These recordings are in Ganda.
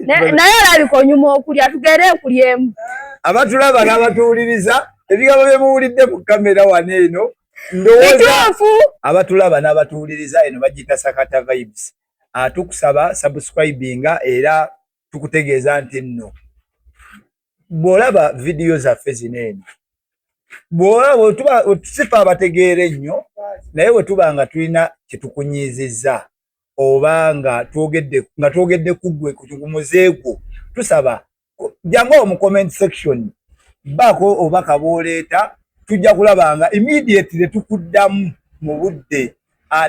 naye alabika onyuma okulya tugere okulyemu abatulaba n'abatuwuliriza ebigambo bye muwulidde mu kamera wano eno ndowooza abatulaba n'abatuwuliriza eno bagiyita Sakata Vibes. Tukusaba subscribinga era tukutegeeza nti nno bw'olaba vidiyo zaffe zino eno bw'olaba tusifa abategeera ennyo naye bwe tuba nga tulina kye tukunyiizizza oba nga twogedde ku ggwe ku muzeegwo tusaba jangu mu comment section baako obaka bw'oleeta tujja kulaba nga immediately tukuddamu mu budde.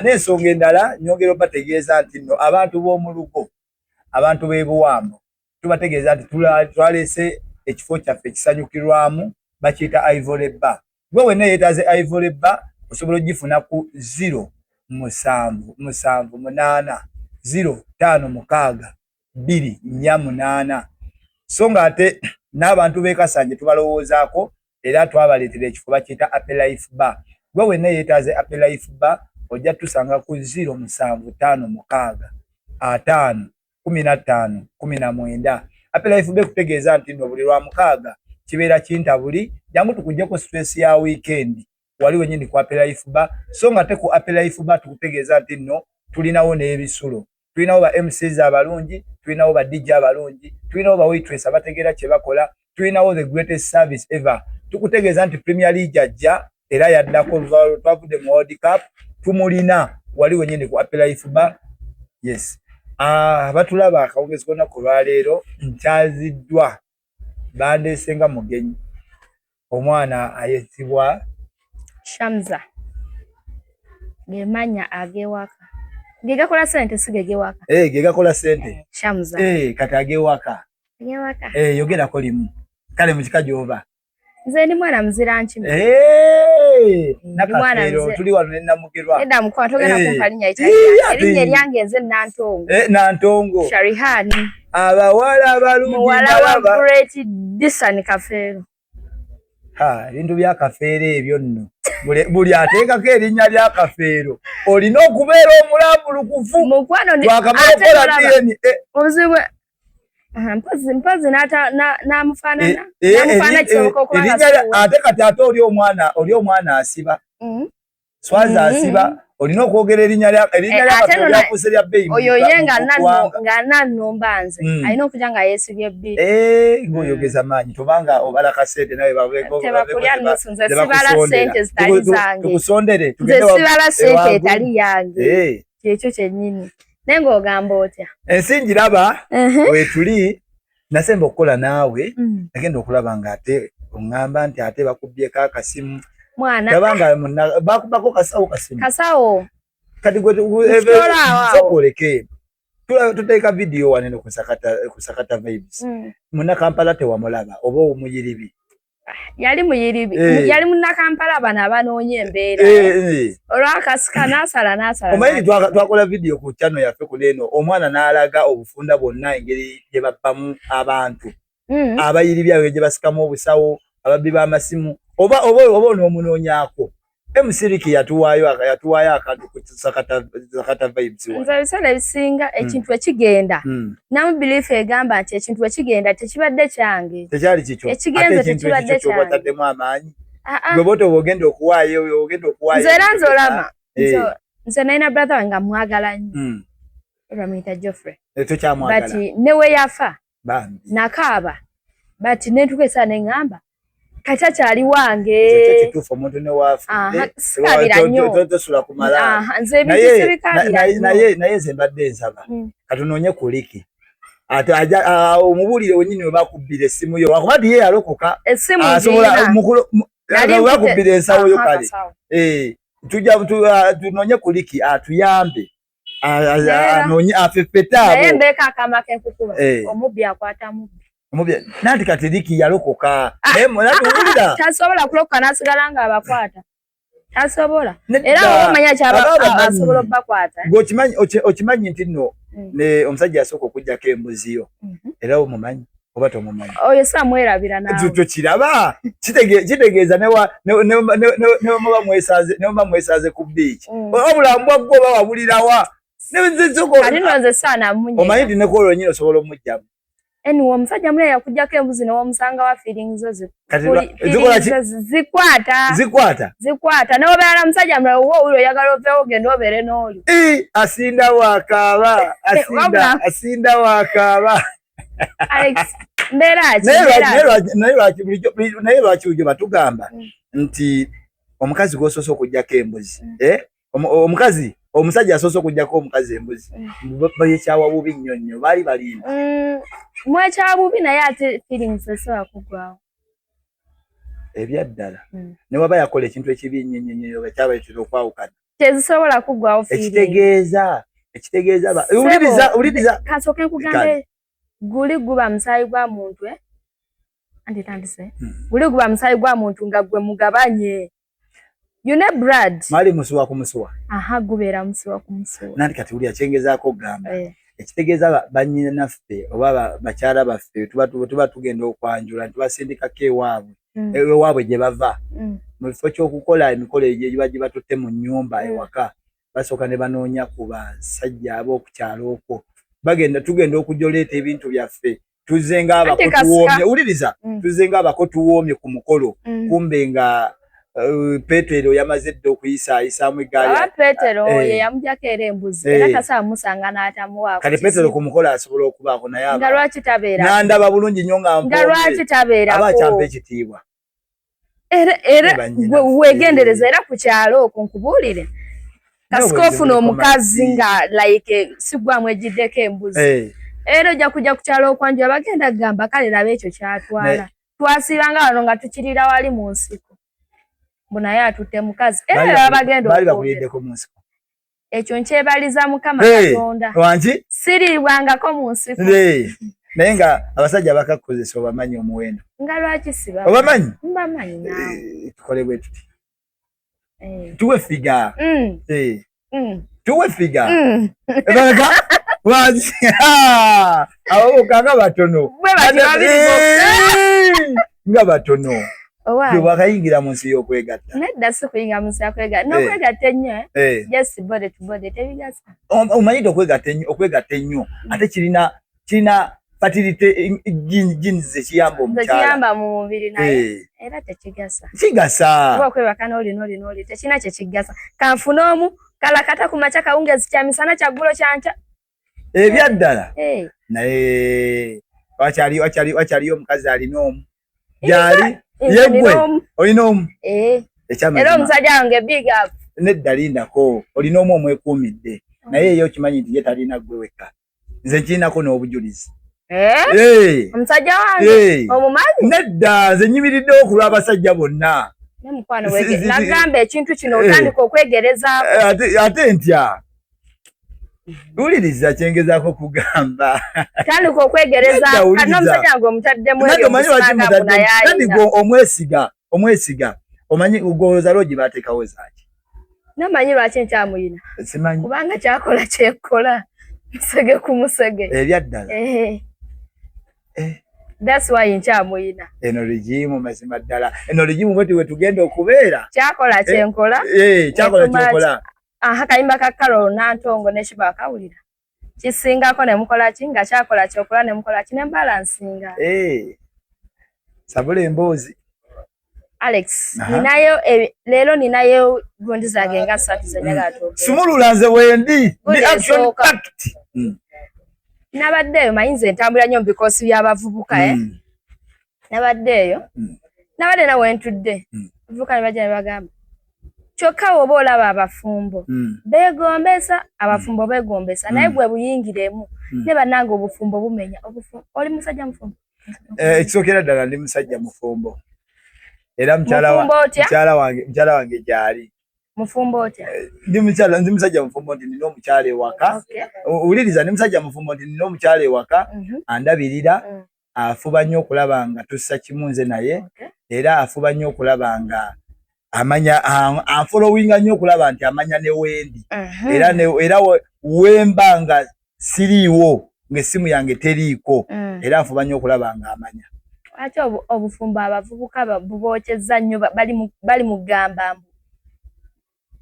N'ensonga endala nyongera obategeeza nti nno abantu b'omu lugo abantu b'e Buwambo tubategeeza nti twaleese ekifo kyaffe ekisanyukirwamu bakiyita Ivory Bar. Gwe wenna yeetaaze Ivory Bar osobola ogifuna ku 07780562448 so nga ate n'abantu b'e Kasanje tubalowoozaako era twabaleetera ekifo bakiyita Upper Life Bar. Gwe wenna yeetaaze Upper Life Bar ojja tusanga ku 075551519. Upper Life Bar kutegeeza nti nno buli lwa mukaaga kibeera kintabuli jangu tukuggyeko stress ya weekend wali wenyini ku Upper Life Bar. So nga te ku Upper Life Bar tukutegeeza nti nno tulinawo n'ebisulo, tulinawo ba MCs abalungi, tulinawo ba DJ abalungi, tulinawo ba waitress abategeera kye bakola, tulinawo the greatest service ever. Tukutegeeza nti Premier League ajja era yaddako twavudde mu World Cup tumulina wali wenyini ku Upper Life Bar. Yes. Batulaba akawungezi konna ku lwaleero nkyaziddwa bandeesenga mugenyi omwana ayitibwa Shamza gemanya agewaka gegakola sente sigegewaka gegakola sente Shamza kati agewaka yogerako limu kale mu kika gy'oba nze ndi mwana muzira nkimi nakafeero tuli wano nennamugerwa edda mukwano togenda kumpalinya erinnya eryange nze Nantongo Sharihani abawala balungi muwala wa Great Disan Kafeero. Ebintu bya Kafeero ebyo nno buli ateekako erinnya lya Kafeero olina okubeera omulambulukufu twakamukola DNA obuzibu mpozi n'amufaanana kisoboka okuba ate kati ate oli omwana asiba swaza asiba olina okwogera erinnya lya Kafeero lyakuuse lya bbeeyi oyo ye nga nannomba nze alina okujja nga yeesibye bbiri ng'oyogeza maanyi tobanga obala kasente nawe tebakulya nusu nze sibala sente zitali zange tukusondere nze sibala sente etali yange kyekyo kyennyini naye ng'ogamba otya ensi ngiraba wetuli nasemba okukola naawe nagenda okulaba nga ate oŋŋamba nti ate bakubyeko akasimu mwana tabanga bakubako kasawo kati gwesokoleke tuteeka vidiyo wanene ku Sakata Vibes Munnakampala tewamulaba oba omuyiribi yali muyiribi yali Munnakampala bano abanoonya embeera olwakasika n'asala omanyi twakola vidiyo ku channel yaffe kuneeno omwana n'alaga obufunda bwonna engeri gye bappamu abantu abayiribi awo gye basikamu obusawo ababbi b'amasimu oba n'omunoonyaako emusiriki yatuwaayo akantu ku Sakata Vibes nze ebiseera ebisinga ekintu ekigenda namu biliifu egamba nti ekintu ekigenda tekibadde kyange tekyali kikyo ekigenze tekibadde kyange otaddemu amaanyi gwe boto bw'ogenda okuwaayo nze era nze olama nze nalina brother wange nga mwagala nnyo bamuyita Geoffrey tokyamwagala bati ne we yafa nakaaba bati nentuka esaa neŋŋamba kati akyali wange kituufu omuntu ne waafa sikabira nnyo tosula ku malaalo nze ebintu sibikabira naye nze mbadde nsaba katunoonye ku liki ate omubuulire wennyini we bakubbira essimu yo wakuba ti ye yalokoka asobola bakubbira ensawo yo kale tujja tunoonye ku liki atuyambe afeffete abo naye mbeeko akama kenkukuba omubbi akwata mubbi nanti kati liki yalokoka tasobola kulokoka n'asigala nga abakwata tasobola era omanya kyabasobola obbakwata okimanyi nti nno omusajja yasooka okugyako embuziyo era omumanyi oba tomumanyi oyo samwerabira nawe tokiraba kitegeeza nemuba mwesaze ku biiki obulamu bwaggwe oba wabulirawa nze saana munye omanyi nti nekoolo nyine osobola omujjamu Anyway omusajja mule yakujjako embuzi ne wamusanga wa feelings zo zikwata ne obeera musajja mule wo oyagala oveewo genda obeere n'oli asinda wakaaba asinda wakaaba Alex mberaaki naye lwaki bulijjo batugamba nti omukazi gw'osoose okujjako embuzi omukazi omusajja asoose okujjako omukazi embuzi bayekyawa bubi nnyo nnyo baali balimba mwekyawa bubi naye ate feelings esobola kuggwawo ebyaddala ne waba yakola ekintu ekibi nnyo nnyo nnyo ekyabaletera okwawukana tezisobola kuggwawo ekitegeeza uliriza kasooke nkugambe guli guba musaayi gwa muntu antitandise guli guba musaayi gwa muntu nga gwe mugabanye blood mali musuwa ku musuwa gubeera musuwa ku musuwa nandi kati uli achengezaako gamba ekitegeeza bannyina naffe oba bakyala baffe tuba tugenda okwanjula tubasindikako ewaabwe gye bava mu bifo ky'okukola emikolo egyo egiba gibatutte mu nnyumba ewaka basooka ne banoonya ku basajja ab'okukyalo okwo tugenda okujoleeta ebintu byaffe tuzze ng'abako tuwoomye uliriza tuzze ng'abako tuwoomye ku mukolo kumbe nga Petero yamaze dde okuyisaayisaamu eggaali Petero ye yamugyako era embuzi era tasaa musanga n'atamuwaako kale Petero ku mukolo asobola okubaako naye nga lwaki tabeera n'andaba bulungi nnyo nga nga lwaki tabeerako aba kyampa ekitiibwa era weegendereza era ku kyalo okwo nkubuulire kasika ofuna omukazi nga like sigwamu egiddeko embuzi era ojja kujja ku kyalo okwanjula bagenda kugamba kale laba ekyo kyatwala twasiibanga wano nga tukirira wali mu nsiko naye atutte mukazi era bagenda bakuliddeko mu nsiko ekyo nkyebaliza Mukama Katonda wangi siriibwangako mu nsiko naye nga abasajja bakakozesa obamanyi omuwendo nga lwaki siba obamanyi mbamanyi tukole bwe tuti tuwe figa tuwe figa ebanga wangi abo kanga batono nga batono Wakayingira mu nsi y'okwegatta. Nedda si kuyingira mu nsi y'okwegatta. N'okwegatta ennyo just body to body tebigasa. Omanyidde okwegatta ennyo ate kirina fertility genes ekiyamba omukyala. Ekiyamba mu mubiri naye era tekigasa. Kigasa. Kuba okwebaka n'oli tekina kye kigasa. Kanfuna omu kalakata ku makya kawungeezi kya misana kya ggulo kyanca. Ebyaddala. Naye wakyaliyo omukazi alina omu. Gyali yegwe olina omu era omusajja wange big up nedda lindako olina omu omwekuumidde naye ye okimanyi nti ye talina gwe wekka nze nkirinako n'obujulizi omusajja wange omumanyi nedda nze nyimiridde okulwa abasajja bonna nagamba ekintu kino otandika okwegerezaako ate ntya uliriza kyengezaako kugamba tandika okwegerezaako n'omusajja wange omutaddemu omwesiga omanyi ugoloza logi bateekawo zaaki namanyi lwaki nkyamuyina simanyi kubanga kyakola kyekola musege ku musege ebyaddala that's why nkyamuyina eno ligimu mazima ddala eno ligimu bweti we tugenda okubeera kyakola kyenkola kyakola kyenkola kayimba ka Carol Nantongo ne Shiba akawulira kisingako ne mukola ki nga kyakola kyokola ne mukola ki ne balansinga sabule emboozi Alex ninayo lero ninayo gundi zange nga 3 zenyaga to sumulula nze wendi ni action act nabaddeyo mayinze ntambula nnyo because y'abavubuka nabaddeyo nabadde na wentudde vubuka ne bajja ne bagamba kyokka oba olaba abafumbo beegombesa abafumbo beegombesa naye gwe buyingiremu ne bannange obufumbo bumenya oli musajja mufumbo ekisookera ddala ndi musajja mufumbo era mukyala wange gyali mufumbo otya ndi musajja mufumbo nti nina omukyala ewaka uliriza ndi musajja mufumbo nti nina omukyala ewaka andabirira afuba nnyo okulaba nga tussa kimu nze naye era afuba nnyo okulaba nga amanya afollowinga nnyo okulaba nti amanya ne wendi era wemba nga siriiwo ng'essimu yange teriiko era afuba nnyo okulaba nga amanya ate obufumbo abavubuka bubookyezza nnyo bali mu gamba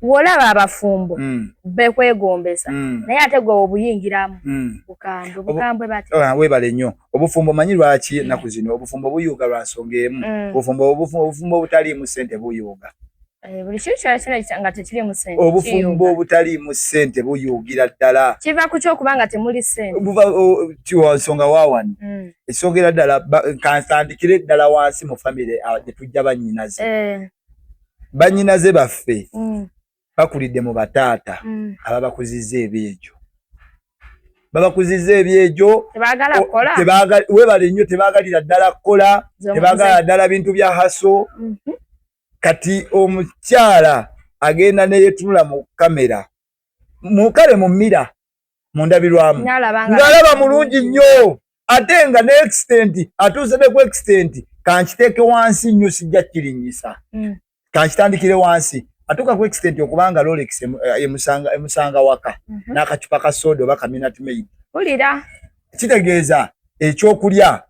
wolaba abafumbo bekwegombesa naye ate gwe obuyingiramu bukambwe bati webale nnyo obufumbo manyi lwaki naku zino obufumbo buyuga lwa nsonga emu obufumbo butaliimu ssente buyuga buli kintu kyonna nga tekiriimu ssente obufumbo butaliimu ssente buyugira ddala kiva ku kyokuba nga temuli ssente buva nsonga waawano esongera ddala kansandikire ddala wansi mu famire gye tujja bannyinaze baffe bakulidde mu bataata ababakuzizza ebyekyo webale nnyo tebaagalira ddala kukola tebaagalira ddala bintu bya haso kati omukyala agenda neyetunula mu kamera mukale mu mmira mundabirwamu ng'alaba mulungi nnyo ate nga ne extent atuuse ne ku extent kankiteeke wansi nnyo sijja kirinyisa kankitandikire wansi atuuka ku extent okubanga Rolex emusanga waka n'akacupa ka soda oba Minute Maid kitegeeza ekyokulya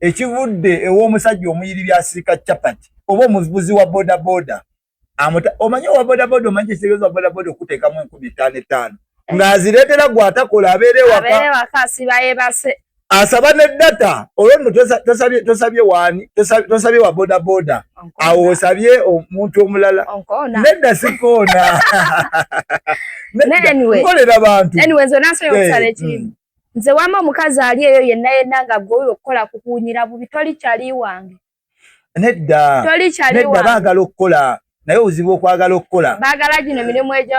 ekivudde ew'omusajja omuyiri asirika chapati oba omuvuzi wa boda boda omanyi wa boda boda omanyi kitegeeza boda boda okuteekamu 15,500 ng'azireetera gw'atakola abeere waka asaba ne data olwo tosabye wani tosabye wa boda boda awo osabye omuntu omulala nedda sikoona nkolera bantu nze wama omukazi ali eyo yenna nga gwe okukola kukunyira bubi toli kyali wange nedda baagala okukola naye obuzibu okwagala okukola baagala gino emirimu egyo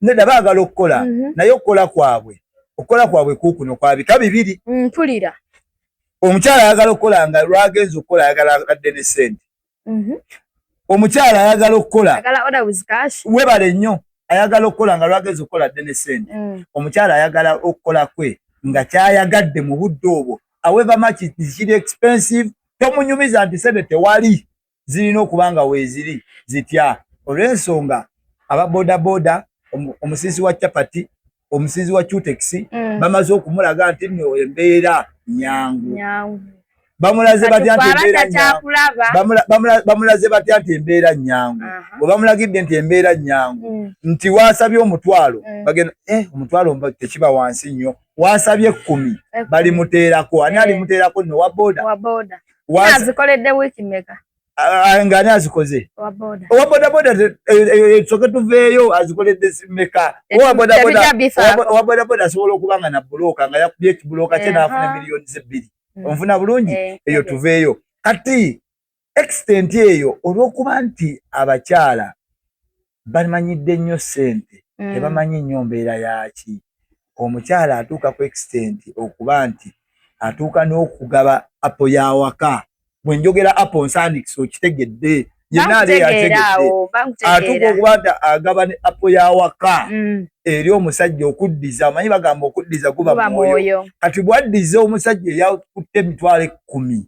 nedda baagala okukola naye okukola kwabwe kukuno kwa bika bibiri mpulira omukyala ayagala okukola nga lwagenza okukola ayagala adde ne ssente omukyala ayagala okukola webale nnyo ayagala okukola nga lwagenza okukola adde ne ssente omukyala ayagala okukola kwe nga kyayagadde mu budde obwo however much kiri expensive tomunyumiza nti sente tewali zirina okuba nga weeziri zitya olw'ensonga ababodaboda omusinzi wa chapati omusinzi wa Chutex bamaze okumulaga nti nno embeera nyangu bamulaze batya nti embeera nyangu bamulaze batya nti embeera nyangu bamulagidde nti embeera nyangu nti wasabye omutwalo bagenda omutwalo tekiba wansi nnyo wasabye 10 bali muteerako ani ali muteerako nno wa boda azikoledde wiki meka ngani azikoze owa boda boda soke tuveeyo azikoledde meka owa boda boda asobola okubanga na buloka nga yakubye ekibuloka kye n'afuna miliyoni 2 onfuna bulungi eyo tuveeyo kati extent eyo olw'okuba nti abakyala bamanyidde nnyo ssente tebamanyi nnyo mbeera yaki omukyala atuuka ku extent okuba nti atuuka n'okugaba apo yawaka bwe njogera apo nsandikisa okitegedde yenna ali yategedde atuuka okuba nti agaba ne apo yawaka eri omusajja okuddiza amanyi bagamba okuddiza guba mwoyo kati bwaddiza omusajja eyakutte emitwalo 10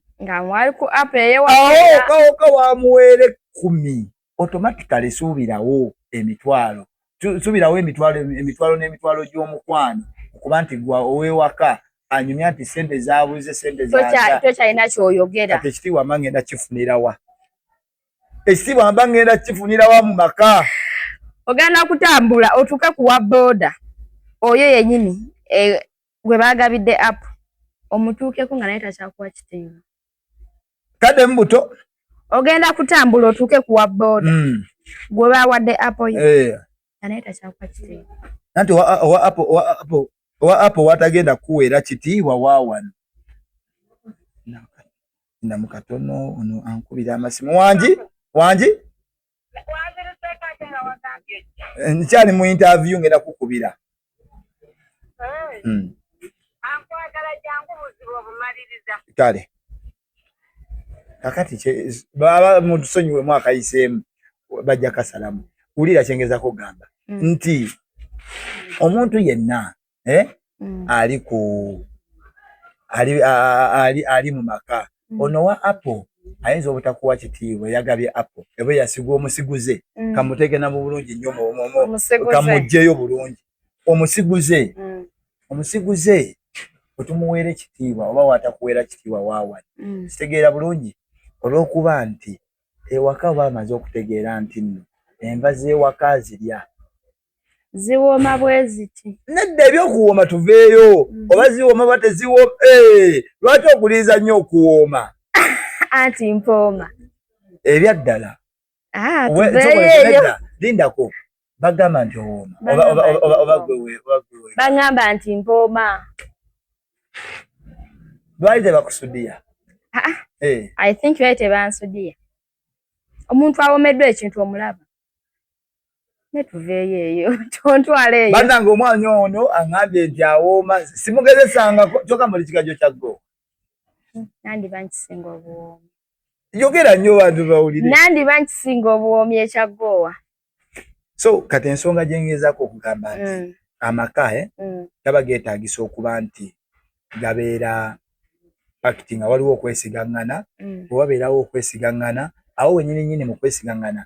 kawoka wamuweere 10 automatically suubirawo emitwalo n'emitwalo gy'omukwano okuba nti gwa ow'ewaka anyumya nti sente zabuze sente tokyalina kyoyogera kati ekitiibwa mba ngenda kifunirawa ekitiibwa mba ngenda kifunirawa mu maka ogenda kutambula otuuke ku wa boda oyo yennyini gwe baagabidde app omutuukeko nga naye takyakuwa kitiibwa kadde mu buto ogenda kutambula otuuke ku wa boda gwe baawadde app oyo naye takyakuwa kitiibwa anti owa apo watagenda kuweera kitiibwa waawano ndamu katono ono ankubira amasimu wangi nkyali mu interview ngenda kukubira kale kakati baba mutusonyiwe mwaka yiseemu bajja kasalamu wulira kyengezako gamba nti omuntu yenna ali mu maka ono wa Apple ayinza obutakuwa kitiibwa yagabye Apple ebe yasigwa omusiguze kamuteeke na mu bulungi nnyo kamugjeyo bulungi omusiguze otumuweera ekitiibwa oba watakuweera kitiibwa waawa kitegeera bulungi olw'okuba nti ewaka bamaze okutegeera nti nno enva z'ewaka zirya ziwooma bwe ziti nedda ebyokuwooma tuveeyo oba ziwooma ba teziwooma lwaki okuliiza nnyo okuwooma anti mpooma ebyaddala tuveeyo lindako bagamba nti owooma oba gwewe bagamba nti mpooma lwali tebakusudiya I think lwali tebansudiya omuntu awomeddwa ekintu omulaba netuveeyo eyo tontwala eyo bannange omwanya ono aŋŋambye nti awooma simugezesangako kyokka muli kikajjo kya Ggowa nandiba nkisinga obuwoomi yogera nnyo bantu bawulire nandiba nkisinga obuwoomi ekya Ggowa so kati ensonga gye ngezaako okugamba nti amaka gaba geetaagisa okuba nti gabeera pakiti nga waliwo okwesigaŋŋana bwe wabeerawo okwesigaŋŋana awo wennyini mu kwesigaŋŋana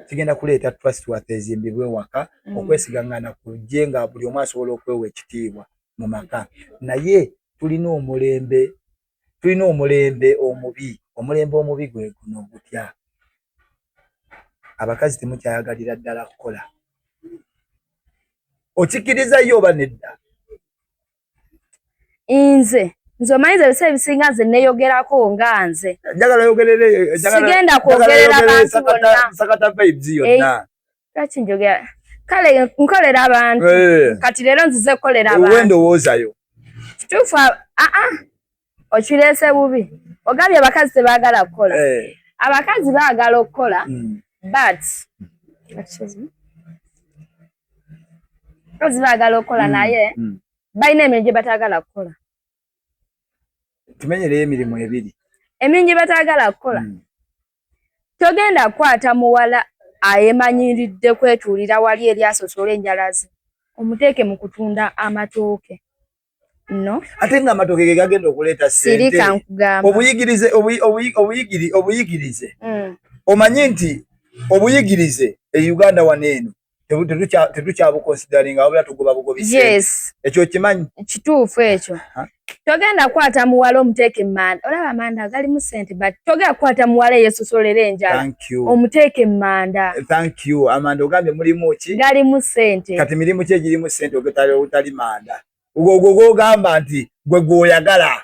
kigenda kuleeta trust waffe ezimbibwe waka okwesigaŋŋana kujje nga buli omu asobola okwewa ekitiibwa mu maka naye tulina omulembe omubi gwe guno gutya abakazi temukyayagalira ddala kukola okikkiriza yo oba nedda nze omanyiza ebiseera ebisinga nze neeyogerako nga nze sigenda kwogerera abantu bonna sakata vibes yonna lwaki njogera kale nkolera abantu kati leero nzize kukolera abantu wendowoozayo kituufu okireese bubi ogambye abakazi tebaagala kukola abakazi baagala okukola but abakazi baagala okukola naye balina emirimu gye bataagala kukola tumenyereyo emirimu ebiri emirimu gye bataagala kukola togenda kukwata muwala ayemanyiridde kwetuulira wali eri asosola enjala ze omuteeke mu kutunda amatooke no ate nga amatooke ge gagenda okuleeta ssente sirika nkugamba obuyigirize omanyi nti obuyigirize e Uganda waneeno tetukyabukonsideringa wabula tugoba bugobi ekyo kimanyi kituufu ekyo togenda kukwata muwala omuteeke manda olaba amanda galimu ssente but togenda kukwata muwala eyeesosolera enjala omuteeke manda amanda ogambye mulimu ki galimu ssente kati mirimu ki egirimu ssente ogutali manda ogwo gwogamba nti gwe gwoyagala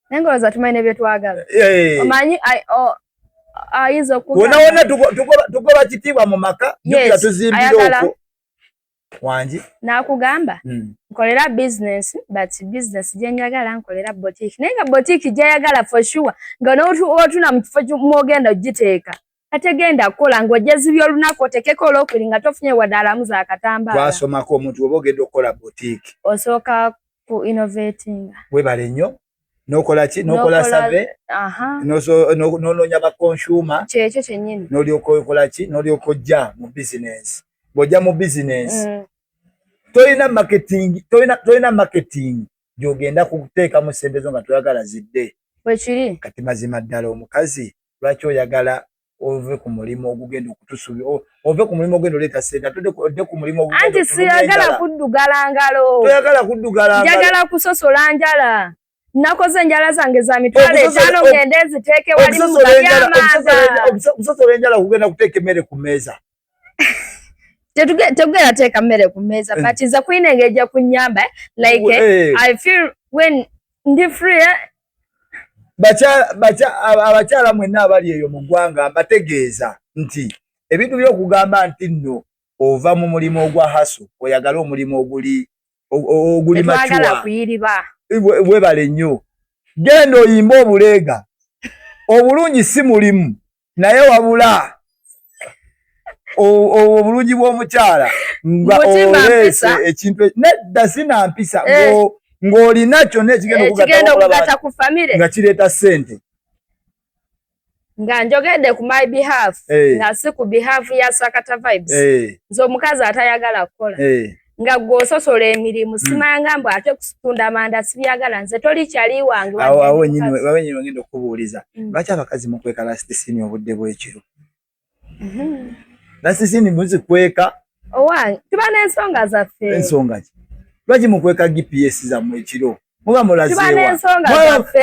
naye ngolooza tumanyi nebye twagala omanyi ayinza wonna tugoba kitiibwa mu maka jukira tuzimbire okwo wangi nakugamba nkolera business but business gyenjagala nkolera boutique naye nga boutique gyayagala for sure nga n'otuna mu kifo mwogenda ogiteeka ategenda kukola ng'ojezibya olunaku otekeko olwokubiri nga tofunye wadde alamuza akatambaala twasomako omuntu oba ogenda okukola boutique osooka ku innovating webale nnyo nokola ki nokola save n'onoonya ba consumer kyekyo kyennyini n'olyoka okola ki n'olyoka ojja mu business bw'ojja mu business tolina marketing gy'ogenda kuteekamu ssente zo nga toyagala zidde bwekiri kati mazima ddala omukazi lwaki oyagala ove ku mulimu ogugenda okutusubira ove ku mulimu ogenda oleeta ssente odde ku mulimu ogugenda anti siyagala kuddugala ngalo toyagala kuddugala ngalo njagala kusosola njala nakoze enjala zange za mitwalo 5 ngende nziteeke wali mu gabyamanda okusosola enjala kugenda kuteeka emmere ku mmeeza tetugenda teeka mmere ku mmeeza but nze kuyina engeri ejja kunnyamba like I feel when ndi free abakyala mwenna abali eyo mu ggwanga mbategeeza nti ebintu by'okugamba nti nno ova mu mulimu ogwa haso oyagala omulimu oguli machuwa kuyiriba webale nnyo genda oyimba obuleega obulungi si mulimu naye wabula obulungi bw'omukyala nga oleese ekintu nedda sinampisa ng'olina kyonna ekigenda okugata ku famire nga kireeta ssente nga njogedde ku my behalf nga si ku behalf ya Sakata Vibes nze omukazi atayagala kukola nga gwososola emirimu simanga mbu ate kutunda manda sibyagala nze toli kyali wange awo nyini ngenda okubuuliza lwaki abakazi mukweka lastisini obudde bw'ekiro lastisini muzikweka owange tuba n'ensonga zaffe ensonga ki lwaki mukweka GPS zammwe ekiro muba mulazeewa tuba n'ensonga zaffe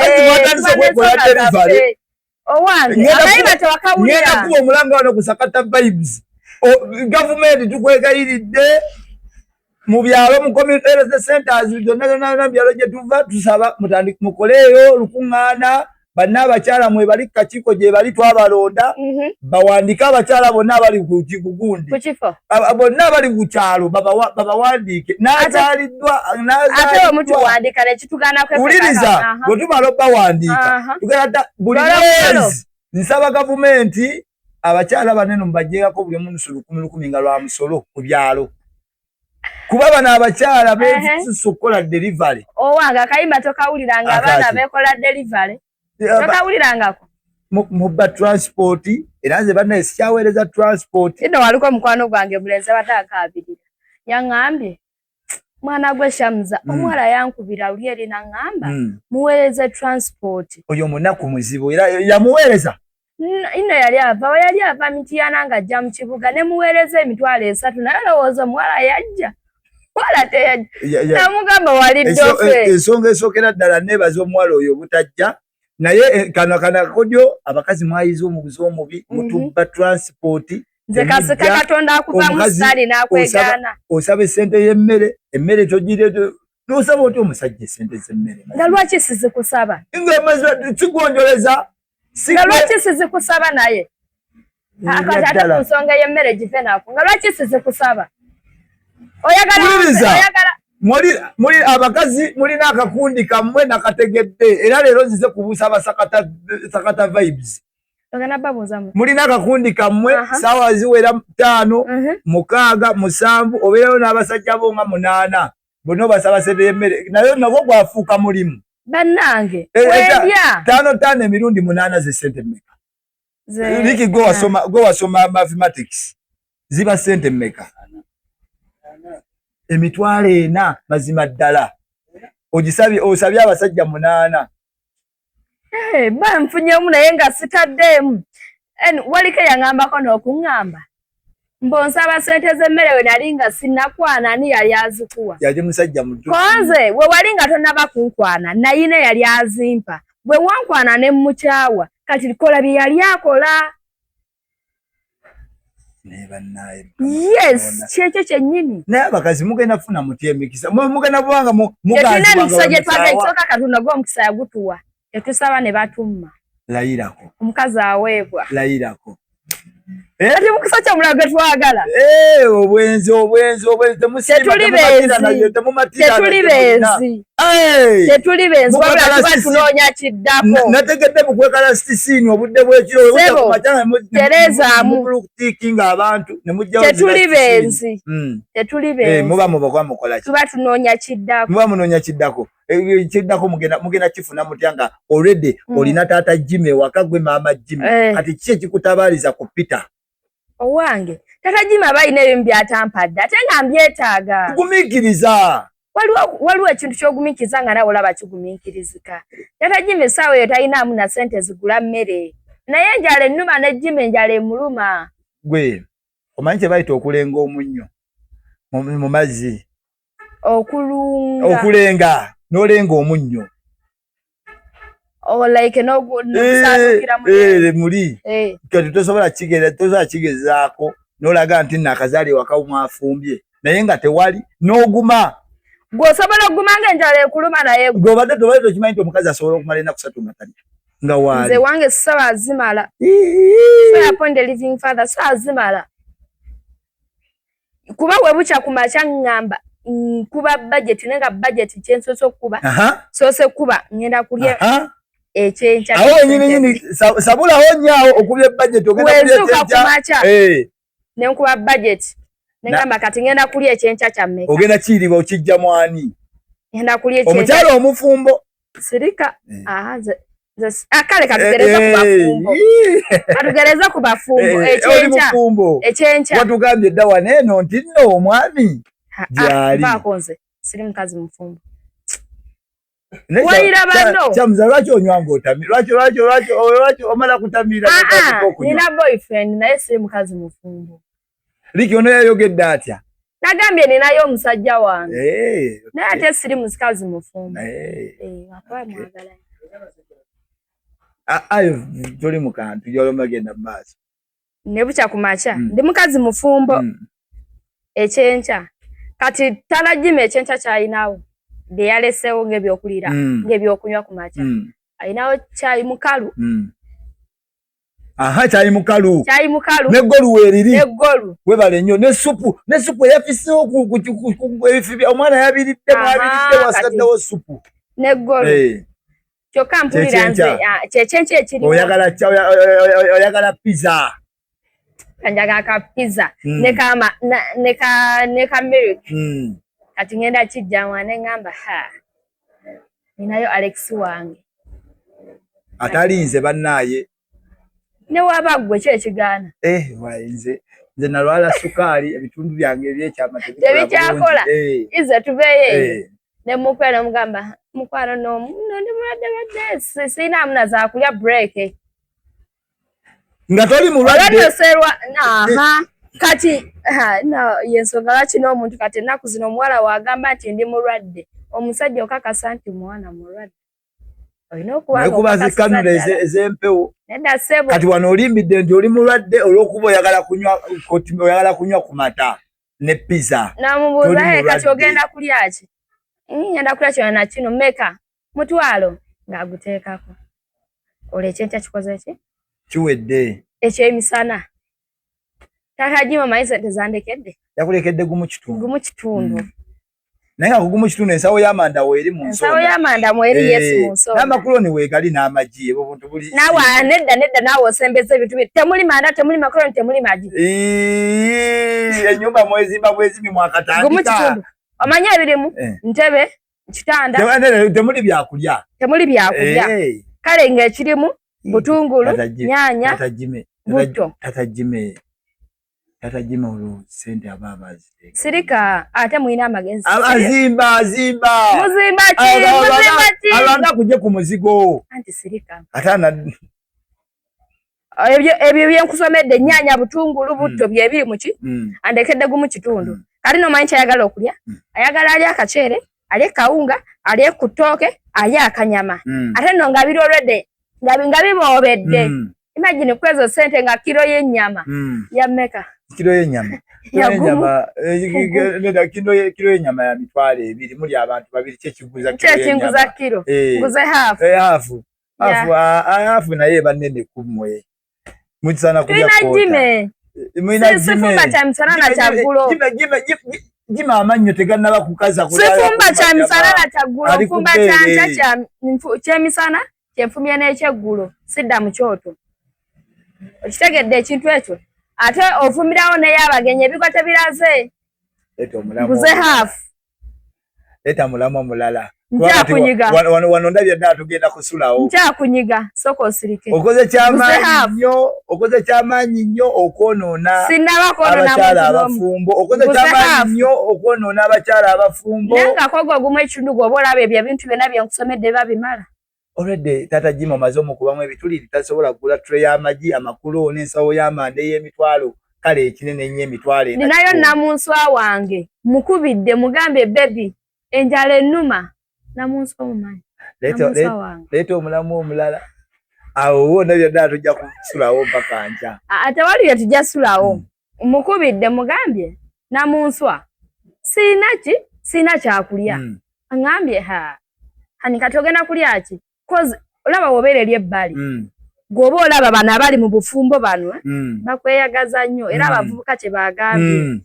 Owange akayima tewakawulira ngenda kuba omulanga wano kusakata vibes government tukwegayiride mu byalo mu community health centers byonna byalo gye tuva tusaba mutandika mukoleeyo lukuŋŋaana banna abakyala mwe bali kakiiko gye bali twabalonda bawandike abakyala bonna abali ku kigugundi bonna abali ku kyalo babawandiike n'azaaliddwa wuliriza bwe tumala obbawandiika tugenda buli mwezi nsaba gavumenti abakyala banene mubajjeekako buli omuntu 10,000 nga lwa musolo ku byalo kuba bano abakyala beesusse okukola delivery. Owange akayimba tokawuliranga abaana beekola delivery tokawulirangako mubba transport era nze bannaye sikyaweereza transport. Nno waliko mukwano gwange mulenzi batakaabirira yaŋŋambye mwana gwe Shamza omuwala yankubira luli eri naŋŋamba muweereze transport. Oyo munaku muzibu era yamuweereza ino yali ava Mityana ng'ajja mu kibuga ne muweereza emitwalo 3 naye lowooza omuwala yajja wala teyajja namugamba walidde ofe. Ensonga esookera ddala neebaza omuwala oyo obutajja naye kano kodyo abakazi mwayiza omuguzi omubi mutubba transport. Nze kasika Katonda akuva mu sali n'akwegaana osaba essente y'emmere emmere togire n'osaba otya omusajja essente z'emmere nga lwaki sizikusaba nga kigonjoleza nga lwaki sizikusaba naye akati ate ku nsonga y'emmere give nako nga lwaki sizikusaba oyagala muli abakazi mulina akakundi kammwe nakategedde era leero nzize kubuusa abasakata vibes mulina akakundi kammwe saawa ziwera 5 6 7 obeerayo n'abasajja bo nga 8 bonna obasaba sente y'emmere naye nagwo gwafuuka mulimu bannange wedya 5 emirundi 8 ze sente mmeka liki gwe wasoma mathematics ziba sente mmeka emitwalo 4 mazima ddala osabye abasajja 8 banfunyemu naye nga sitaddeemu waliko yaŋŋambako n'okuŋŋamba mbonsaba sente z'emmere we nali nga sinnakwana ani yali azikuwa yali musajja mutu konze we wali nga tonnaba kunkwana nayina yali azimpa bwe wankwana ne mukyawa kati likola bye yali akola. Yes, kyekyo kyennyini naye abakazi mugenda kufuna mutya emikisa mugenda kubanga mugazi gye twagekisooka Katonda gw'omukisa yagutuwa tetusaba ne batumma layirako omukazi aweebwa layirako ati mukisa kyamulala gwe twagala obwenzi tetuli benzi wabula tuba tunoonya kiddako nategedde mu kwekala sitisiini obudde bw'ekiro terezaamu abantu tetuli benzi muba mubagwa mukola ki tuba tunoonya kiddako muba munoonya kiddako kiddako mugenda kifuna mutya nga already olina taata Jimmy waka gwe maama Jimmy kati ki ekikutabaaliza ku Peter owange tata Jimmy abalina ebimu byatampadde ate nga mbyetaaga gumiikiriza waliwo ekintu ky'ogumiikiriza nga nawe olaba kigumiikirizika. Tata Jimmy essaawa eyo talinaamu na ssente zigula mmere naye enjala ennuma ne Jimmy enjala emuluma. Gwe omanyi kye bayita okulenga omunnyo mu mazzi okulenga n'olenga omunnyo like n'okusaanukira muli kati tosobola kigezaako n'olaga nti nakazaali waka mwafumbye naye nga tewali n'oguma gw'osobola okuguma ng'enjala ekuluma naye gw'obadde tobadde tokimanyi nti omukazi asobola okumala ennaku 3 nga talya nga waali nze wange saba azimala upon the living father saba azimala kuba we bukya ku makya ngamba kuba budget nenga budget kyensoso kuba sose kuba ngenda kulya ekyencha awo nyini sabula honyaawo okubye budget ogenda kulya ne nkuba budget nengamba kati ngenda kulya ekyencha kya mmeka ogenda kiriba okijja mwani ngenda kulya ekyencha omukyalo omufumbo sirika akale katugereza ku bafumbo katugereza ku bafumbo ekyencha watugambye eddawa neeno nti nno omwami gyali bakonze siri mukazi mufumbo wayira bano kyamuza lwaki onywanga otamira lwaki omala kutamira nina boyfriend naye siri mukazi mufumbo liki ono yayogedde atya nagambye ninayo omusajja wange naye ate siri mukazi mufumbo ayo tuli mu kantu yoloma genda basi ne bucha kumacha ndi mukazi mufumbo ekyencha kati talajime ekyencha kyayinawo de yalesewo ngebyokulira ngebyokunywa kumacha ayinawo chai mukalu aha chai mukalu ne golu weriri ne golu webale nnyo ne supu yafisewo ku omwana yabiridde wasaddewo supu ne golu kyoka mpulira nze kyekyencha ekiri oyagala pizza kanjaga ka pizza ne ka milk kati ngenda kijja mwane ngamba ninayo Alex wange atalinze bannaye ne wabagwe kyekigana wainze nze nalwala sukali ebitundu byange ebyekyama tebikyakola ize tubeye ne mukwano mugamba mukwano no ndi mulwadde sina amuna za kulya break nga toli mulwadde kati no yensonga laki n'omuntu kati ennaku zino omuwala wagamba nti ndi mulwadde omusajja okakasa nti mwana mulwadde olina okuba zikanula ez'empewo nedda ssebo kati wano olimbidde nti oli mulwadde olw'okuba oyagala kunywa ku mata ne pizza namubuuza kati ogenda kulya ki ngenda kulya kino na kino meka mutwalo ng'aguteekako olwo ekyenkya kikoze ki kiwedde ekyemisana takajima mayise tezandekedde yakulekedde gumu kitundu naye nga kugumu kitundu ensawo y'amanda weeri mu nsonda ensawo y'amanda mweri yesu mu nsonda n'amakuloni weegali n'amagi ebo buntu buli nawe nedda naawe osembeza ebintu bye temuli manda temuli makuloni temuli magi ennyumba mwezimba bwezimbi mwakatandika gumu kitundu omanyi ebirimu ntebe kitanda temuli byakulya kale ng'ekirimu butungulu nyaanya butto tatajima olwo sente ababazi sirika ate mwina amagenzi azimba muzimba ki abanga kujje ku muzigo anti sirika atana ebyo byenkusomedde nyaanya butungulu butto bye biri mu ki andekedde gumu kitundu kati n'omanyi kyayagala okulya ayagala ali akacere ali kawunga ali ku ttooke ali akanyama ate nno nga biri olwedde nga biboobedde imagine kwezo sente nga kilo y'ennyama ya meka kilo y'ennyama kilo y'ennyama ya mitwalo 2 muli abantu babiri kyekiguza kilo nguze hafu naye banene kumwe mutisana kulya kota sifumba cha misana na chagulo jima amannyo tegannaba kukaza sifumba cha misana na chagulo fumba cha misana kyefumya n'ekyeggulo sidda mu kyoto okitegedde ekintu ekyo ate ofumirawo n'ey'abagenyi ebigwa tebiraze nguze hafu leta mulamu omulala nkyakunyiga wano ndabye dda tugenda kusulawo nkyakunyiga sooka osirike okoze kyamaanyi nnyo okwonoona abakyala abafumbo okoze kyamaanyi nnyo okwonoona abakyala abafumbo naye nga kogwa gumu ekitundu gwoba olaba ebyo ebintu byonna byenkusomedde biba bimala already tata Jima maze omukubamu ebituli tasobola kugula tray y'amagi amakulo n'ensawo y'amanda ey'emitwalo kale ekinene nnyo emitwalo ninayo namunswa wange mukubidde mugambe baby enjala ennuma namunswa omumanyi leeta omulamu omulala awo wonna byonna tujja kusulawo mpaka nkya ate wali bye tujja sulawo mukubidde mugambye namunswa siina kyakulya angambye hani kati ogenda kulya ki cause olaba wobeera eri ebbali gwoba olaba bano abali mu bufumbo bano bakweyagaza nnyo era abavubuka kye bagambye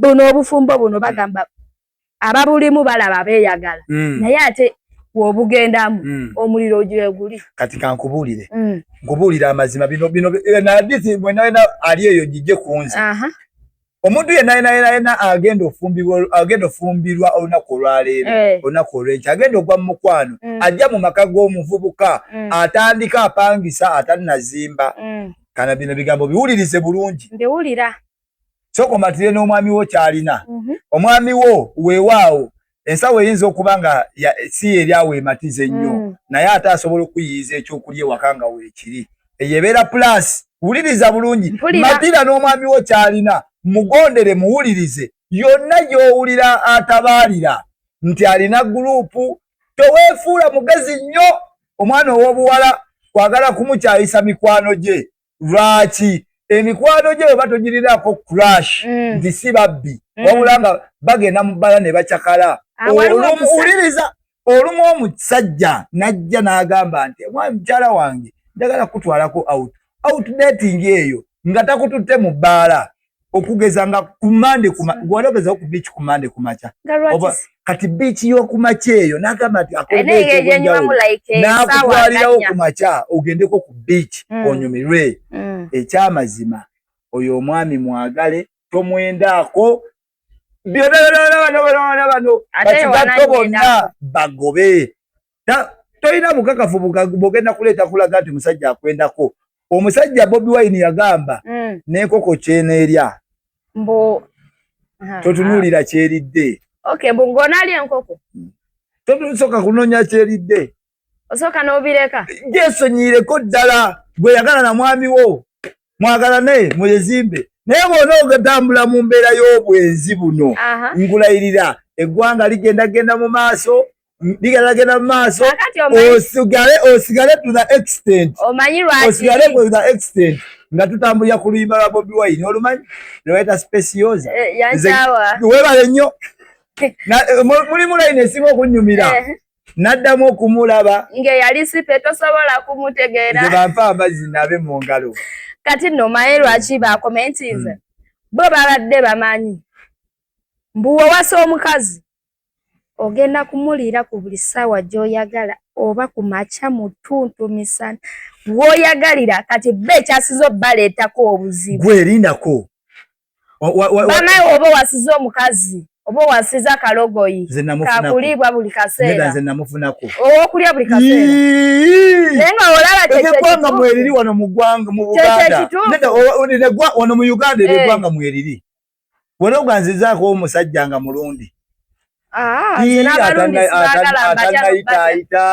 buno obufumbo buno bagamba ababulimu balaba beeyagala naye ate wobugendamu omuliro gyeguli kati kankubuulire nkubuulira amazima bino nadisi mwenawena ali eyo gijje kunze omuntu yenna agenda ofumbirwa olunaku olwaleero olunaku olw'enkya agenda ogwa mu mukwano ajja mu maka g'omuvubuka atandika apangisa atanazimba kana bino bigambo biwulirize bulungi mbiwulira sooka omatire n'omwami wo kyalina omwami wo weewaawo ensawo eyinza okuba nga si eri awo ematize nnyo naye ate asobola okuyiyiza ekyokulya ewaka nga weekiri eyo ebeera plus wuliriza bulungi matira n'omwami wo kyalina mugondere muwulirize yonna gy'owulira atabaalira nti alina gurupu toweefuula mugezi nnyo omwana ow'obuwala kwagala kumukyayisa mikwano gye lwaki emikwano gye batogiririrako crash nti si babbi wabula nga bagenda mu bbala ne bakyakala owuliriza olumu omusajja najja n'agamba nti mukyala wange njagala kutwalako outdating eyo nga takututte mu bbaala okugeza nga kumande walogeza ku beach kumande kumacha kati beach yo kumacha eyo nagamba nti nakutwalirawo kumacha ogendeko ku beach onyumirwe ekyamazima oyo omwami mwagale tomwendaako bano bakigato bonna bagobe toyina bukakafu bugenda kuleeta kulaga nti musajja akwendako omusajja Bobi Wine yagamba n'enkoko kyeneerya totunuulira kyeridde ng'onaalya enkoko tosoka kunoonya kyeridde osooka n'obireka gyesonyiireko ddala gwe yagala na mwami wo mwagalane mwezimbe naye bw'onoogatambula mu mbeera y'obwenzi buno ngulayirira eggwanga ligendagenda mu maaso ligendagenda mu maaso osigale to the extent osigale to the extent nga tutambulira ku luyimba lwa Bobi Wine olumanyi lweta speciosa webale nnyo mulimu layini esinga okunyumira naddamu okumulaba ng'eyali sipe tosobola kumutegeera bampa amazzi nabe mu ngalo kati nno omanyi lwaki bakomentinze bo babadde bamanyi mbuwe wasa omukazi ogenda kumuliira ku buli ssaawa gy'oyagala oba ku makya mu ttuntu misana w'oyagalira kati be ekyasiza obbaleetako obuzibu gwerindako bamayi oba wasiza omukazi oba wasiza kalogoyi kakuliibwa buli kaseera nze namufunako owokulya buli kaseera naye nga olaba eggwanga mweriri wano mu ggwanga mu Buganda wano mu Uganda eggwanga mweriri wano oganzizaako omusajja nga mulundi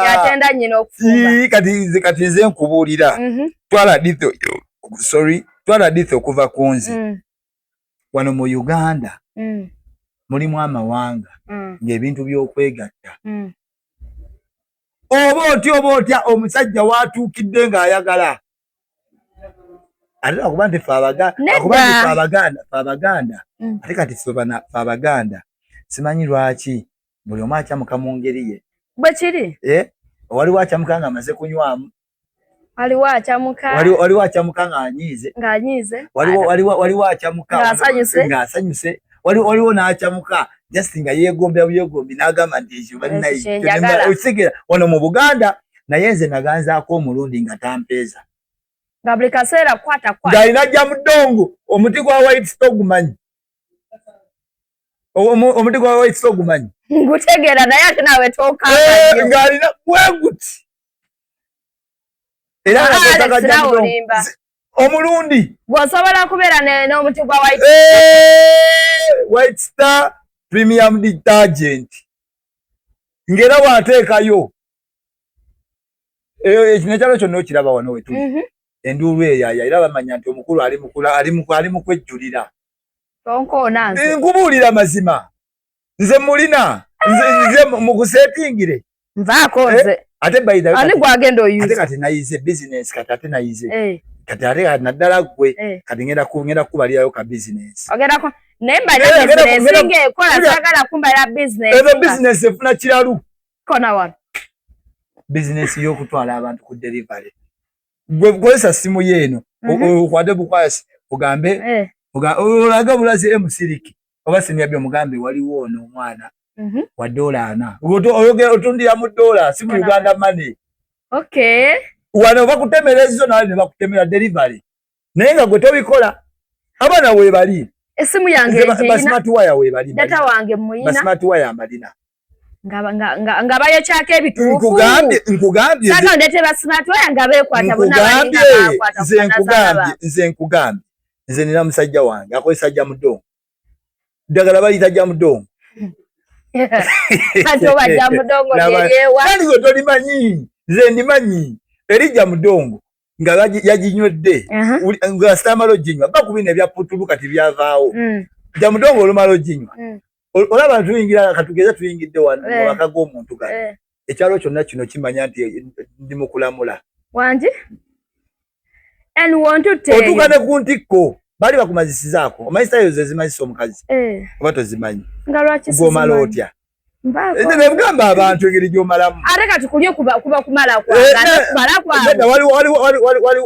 yatenda nyina okufuba kati nze nkubuulira twala ditho okuva ku nze wano mu Uganda mulimu amawanga ng'ebintu by'okwegatta oba otya omusajja watuukidde ng'ayagala ate akuba nti fe Abaganda ate kati fe Abaganda simanyi lwaki buli omu akyamuka mu ngeri ye bwe kiri waliwo akyamuka ng'amaze kunywamu waliwo acyamuka ng'anyiize waliwo acyamuka ng'asanyuse waliwo n'acyamuka just nga yeegombya buyegombi n'agamba nti ekyo balinayisigera wano mu Buganda naye nze naganzaako omulundi nga tampeeza nga buli kaseera kwata ng'alina ajja mu ddongo omuti gwa White Store gumanyi omuti gwa White Store gumanyi ngutegeera naye ate naawe ng'alina bweguti era omulundi bw'osobola kubeera n'omuti gwa White Star Premium Detergent ng'era waateekayo ekino ekyalo kyonna okiraba wano we tuli enduulu eyaya era bamanya nti omukulu ali mu kwejjulira nkubuulira mazima nze mulina nze mukusetingire nvaako nze ate ani gwagenda oyuza ate kati nayize business kati ate nayize kati ate naddala gwe kati ngenda kubalirayo ka business ogerako naye mbalira business ng'ekola sagala kumbalira business ezo business efuna kiralu kona wano business y'okutwala abantu ku delivery gwe kozesa simu yeeno okwate bukwasi ogambe olaga bulazi emusiriki oba simu yabyo mugambe waliwo ono omwana wa $4 otundira mu $, si mu Uganda money. Okay. Wano bakutemera ezo nawe ne bakutemera delivery. Naye nga gwe tobikola. Abana we bali. Esimu yange Basmart wire we bali. Data wange muyina. Basmart wire amalina. Nga bayo kyake ebituufu. Nkugambye. Saka ndete Basmart wire nga beekwata bonna balinga bakwata. Nze nkugambye. Nze nina musajja wange akozesa jja muddongo. Ddagala bayita jja muddongo. Ate obajja mudongo yeyewa. Kali gwe tolimanyi. Nze ndimanyi. Elijja mudongo nga yaginywedde. Nga sitamala oginywa. Bakubina ebya putulu kati byavaawo. Jja mudongo olumala oginywa. Olaba tuyingira katugeza tuyingidde wano mu baka g'omuntu gano. Ekyalo kyonna kino kimanya nti ndi mu kulamula. Wanji? And want to tell you. Otukane kuntiko. Bali bakumazisizaako. Omaisa yoze zimazisa omukazi. Obato zimanyi. Nga lwaki gomala otya. Mbako. Ene mugamba abantu engeri gyomalamu. Ate kati kulyo kuba kumala kwa. Kumala kwa.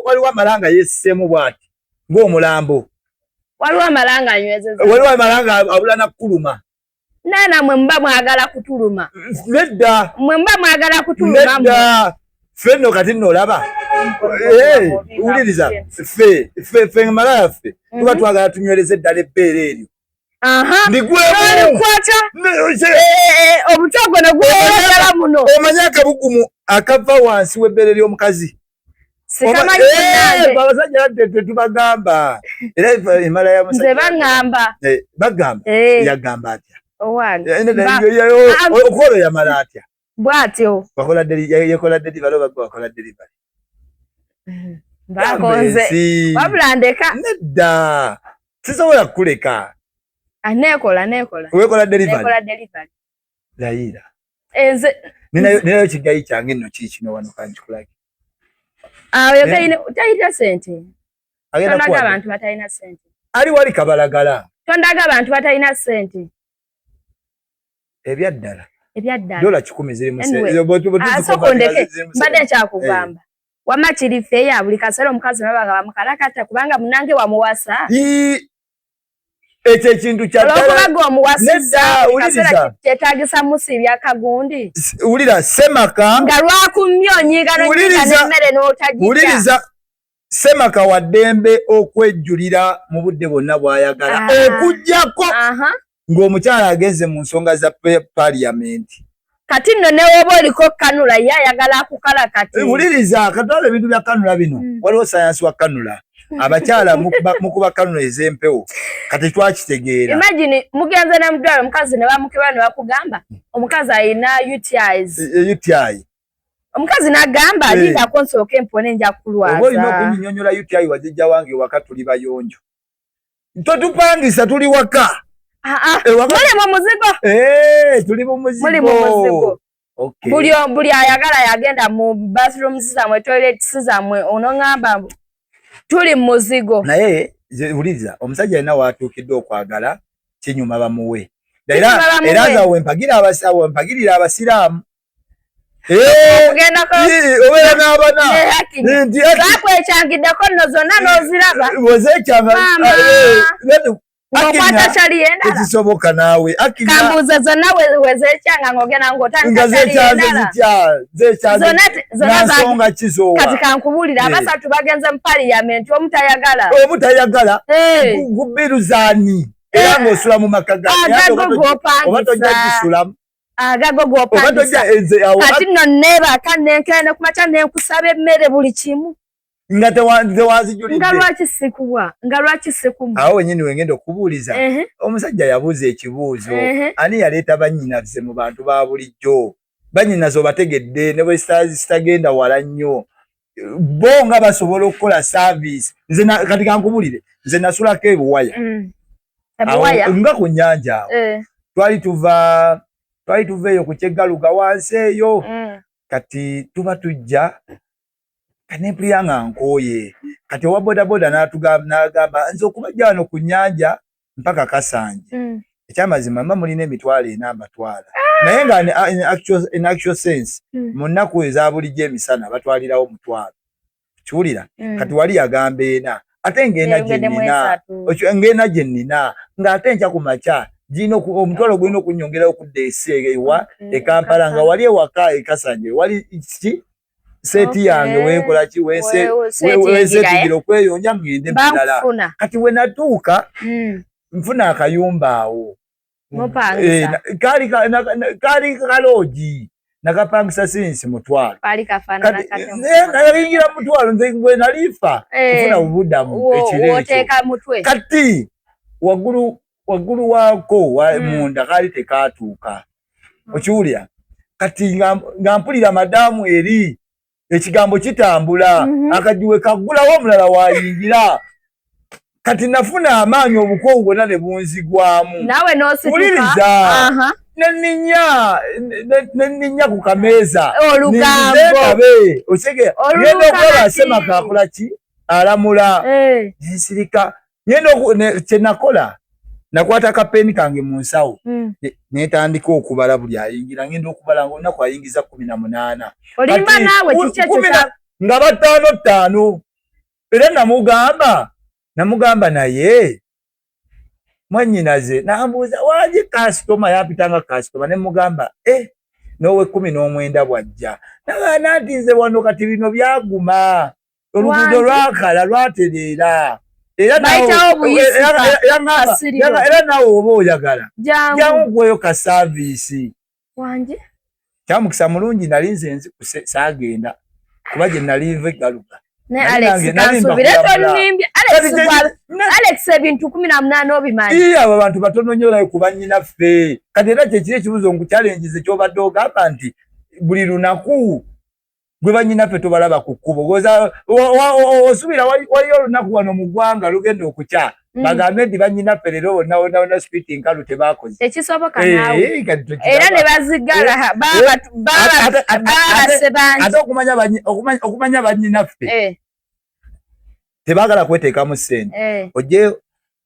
Wali wamalanga yesemu bwati. Ng'omulambo. Waliwo amalanga anywezeza. Waliwo amalanga abula na kuluma. Nana mwe mba mwagala kutuluma. Nedda. Mwe mba mwagala kutuluma. Nedda. Fenno kati nno olaba. Uliriza. Fe malaya fe. Tuba twagala tunywereze ddala ebbeere eryo. Aha. Ndigwemu. Kwata. Obutogo ne gweyagala muno. Omanya akabugumu akava wansi w'ebbeere ly'omukazi. Sikamanyi nande. Babasajja tetubagamba. Era emala ya musajja. Nze bangamba. Bagamba. Yagamba atya. Owange. Okolo yamala atya. Bwatyo. Yakola delivery bakola delivery. Bakonze. Wabulandeka. Nedda. Sisobola kuleka. Nekola. Wekola delivery. Nekola delivery. Laira. Enze. Ninayo kigayi kyange nno kikino wano kankikulage. Yogaine utayita sente. Tondaga abantu batayina sente. Ali wali kabalagala. Tondaga abantu batayina sente. Ebyaddala. Dola 10 ziri mu sente. Asokondeke mbadde kyakugamba. Wama kirife ya buli kaseera omukazi nabaga bamukalakata kubanga munange wamuwasa. Ekyo ekintu kyaddala. Olwokubaga omuwasiza kaseera kyetaagisa musibya kagundi. Ulira semaka. Nga lwakumyonyiga n'emmere n'otagijja. Uliriza semaka wa ddembe okwejjulira mu budde bwonna bw'ayagala. Okujjako ng'omukyala agenze mu nsonga za parliament. Kati nno ne woba oliko kanula ye ayagala akukala kati. Uliriza katwala ebintu bya kanula bino. Waliwo sayansi wa kanula. Abakyala mukuba kanula ez'empewo. Kati twakitegeera. Imagine mugenze na mudwalo omukazi ne bamukebera ne bakugamba omukazi ayina UTIs. UTI. Omukazi n'agamba alinda konsooka empone nja kulwaza. Oba olina okunnyonnyola UTI wajjajja wange waka tuli bayonjo. Totupangisa tuli waka. Muli mu muzigo. Tuli mu muzigo. Muli mu muzigo. Okay. Buli ayagala yagenda mu bathroom zamwe, toilets zamwe, onongamba tuli mu muzigo. Naye uliriza omusajja alina watuukiddwa okwagala kinyuma bamuwe. Era za wempagirira abasiraamu. Obeera n'abana. Zakwecangiddeko nno zonna n'oziraba. Wezeekyanga. Okwata kyali endala. Ekisoboka naawe. Kambuuza zonna wezeekyanga ng'ogenda ng'otandika kyali endala. Nansonga kizoowa. Kati kankubuulira abasatu bagenze mu parliament omutayagala. Omutayagala. Gubiruzaani. Era ng'osula mu maka gaani. Agago g'opangisa. Oba tojja gisulamu. Agago g'opangisa. Kati nno neebaka nenkene kumakya nenkusaba emmere buli kimu. Nga tewazijulidde. Nga lwaki sikumu. Awo wenyini wengenda okubuuliza. Omusajja yabuuza ekibuuzo. Ani yaleeta bannyinaze mu bantu ba bulijjo. Bannyinaze obategedde ne bwe sitagenda wala nnyo. Bo nga basobola okukola service. Nze kati kankubulire. Nze nasulako ebuwaya. Nga ku nnyanja awo. Twali tuva eyo ku Kyeggaluga wansi eyo. Kati tuba tujja kanempulira nga nkooye. Kati owa bodaboda n'agamba nze okubajja wano ku nnyanja mpaka Kasanje. Ekyamazima mba mulina emitwalo ena mbatwala. Naye nga in actual sense mu nnaku eza bulijjo emisana batwalirawo mutwalo. Kiwulira kati wali yagamba ena ate ng'ena gye nnina ng'ate nkya ku makya omutwalo gulina okunnyongerayo okudda ewa e Kampala nga wali ewaka e Kasanje wali ki seti yange wekola ki weesetigira okweyonja ngende mulala. Kati we natuuka nfuna akayumba awo. Kaali kaloogi nakapangisa sinsi mutwalo. Nayingira mutwalo nze bwe nalifa nfuna obuddamu ekiro ekyo. Kati waggulu waako munda kaali tekaatuuka. Okiwulira kati nga mpulira madamu eri ekigambo kitambula akajiwe kagulawo omulala wayingira. Kati nafuna amaanyi obukowu bwonna ne bunzigwamu. Nawe n'osituka. Uliriza neninya ku kameza olugambo osege ngendo kwa asema kakula ki alamula nsirika ngendo kyenakola nakwata kapeni kange mu nsawo netandika okubala buli ayingira ngendo okubala ngonna kwa ayingiza 18 olimba nawe kichecho nga batano era namugamba naye mwanyinaze nambuuza waje customer yapitanga customer ne mugamba nowe 19 bwajja natinze wano kati bino byaguma oluguudo lwakala lwatereera era nawe oba oyagala jangu gweyo ka service wanje kyamukisa mulungi nali nze nzikuse saagenda kuba gye nali nva egaluka ne Alex kansubire tonimbi Alex ebintu 18 obimanyi abo bantu batono nnyo ku bannyinaffe kati era kyekiri ekibuzo ngu challenges kyobadde ogamba nti buli lunaku gwe bannyinaffe tobalaba ku kkubo goza osubira waliyo olunaku wano mu ggwanga lugenda okukya bagambe nti bannyinaffe leero wonna spiti nkalu tebaakoze ekisoboka naawe era ne bazigala ate okumanya bannyinaffe tebaagala kweteekamu ssente ojje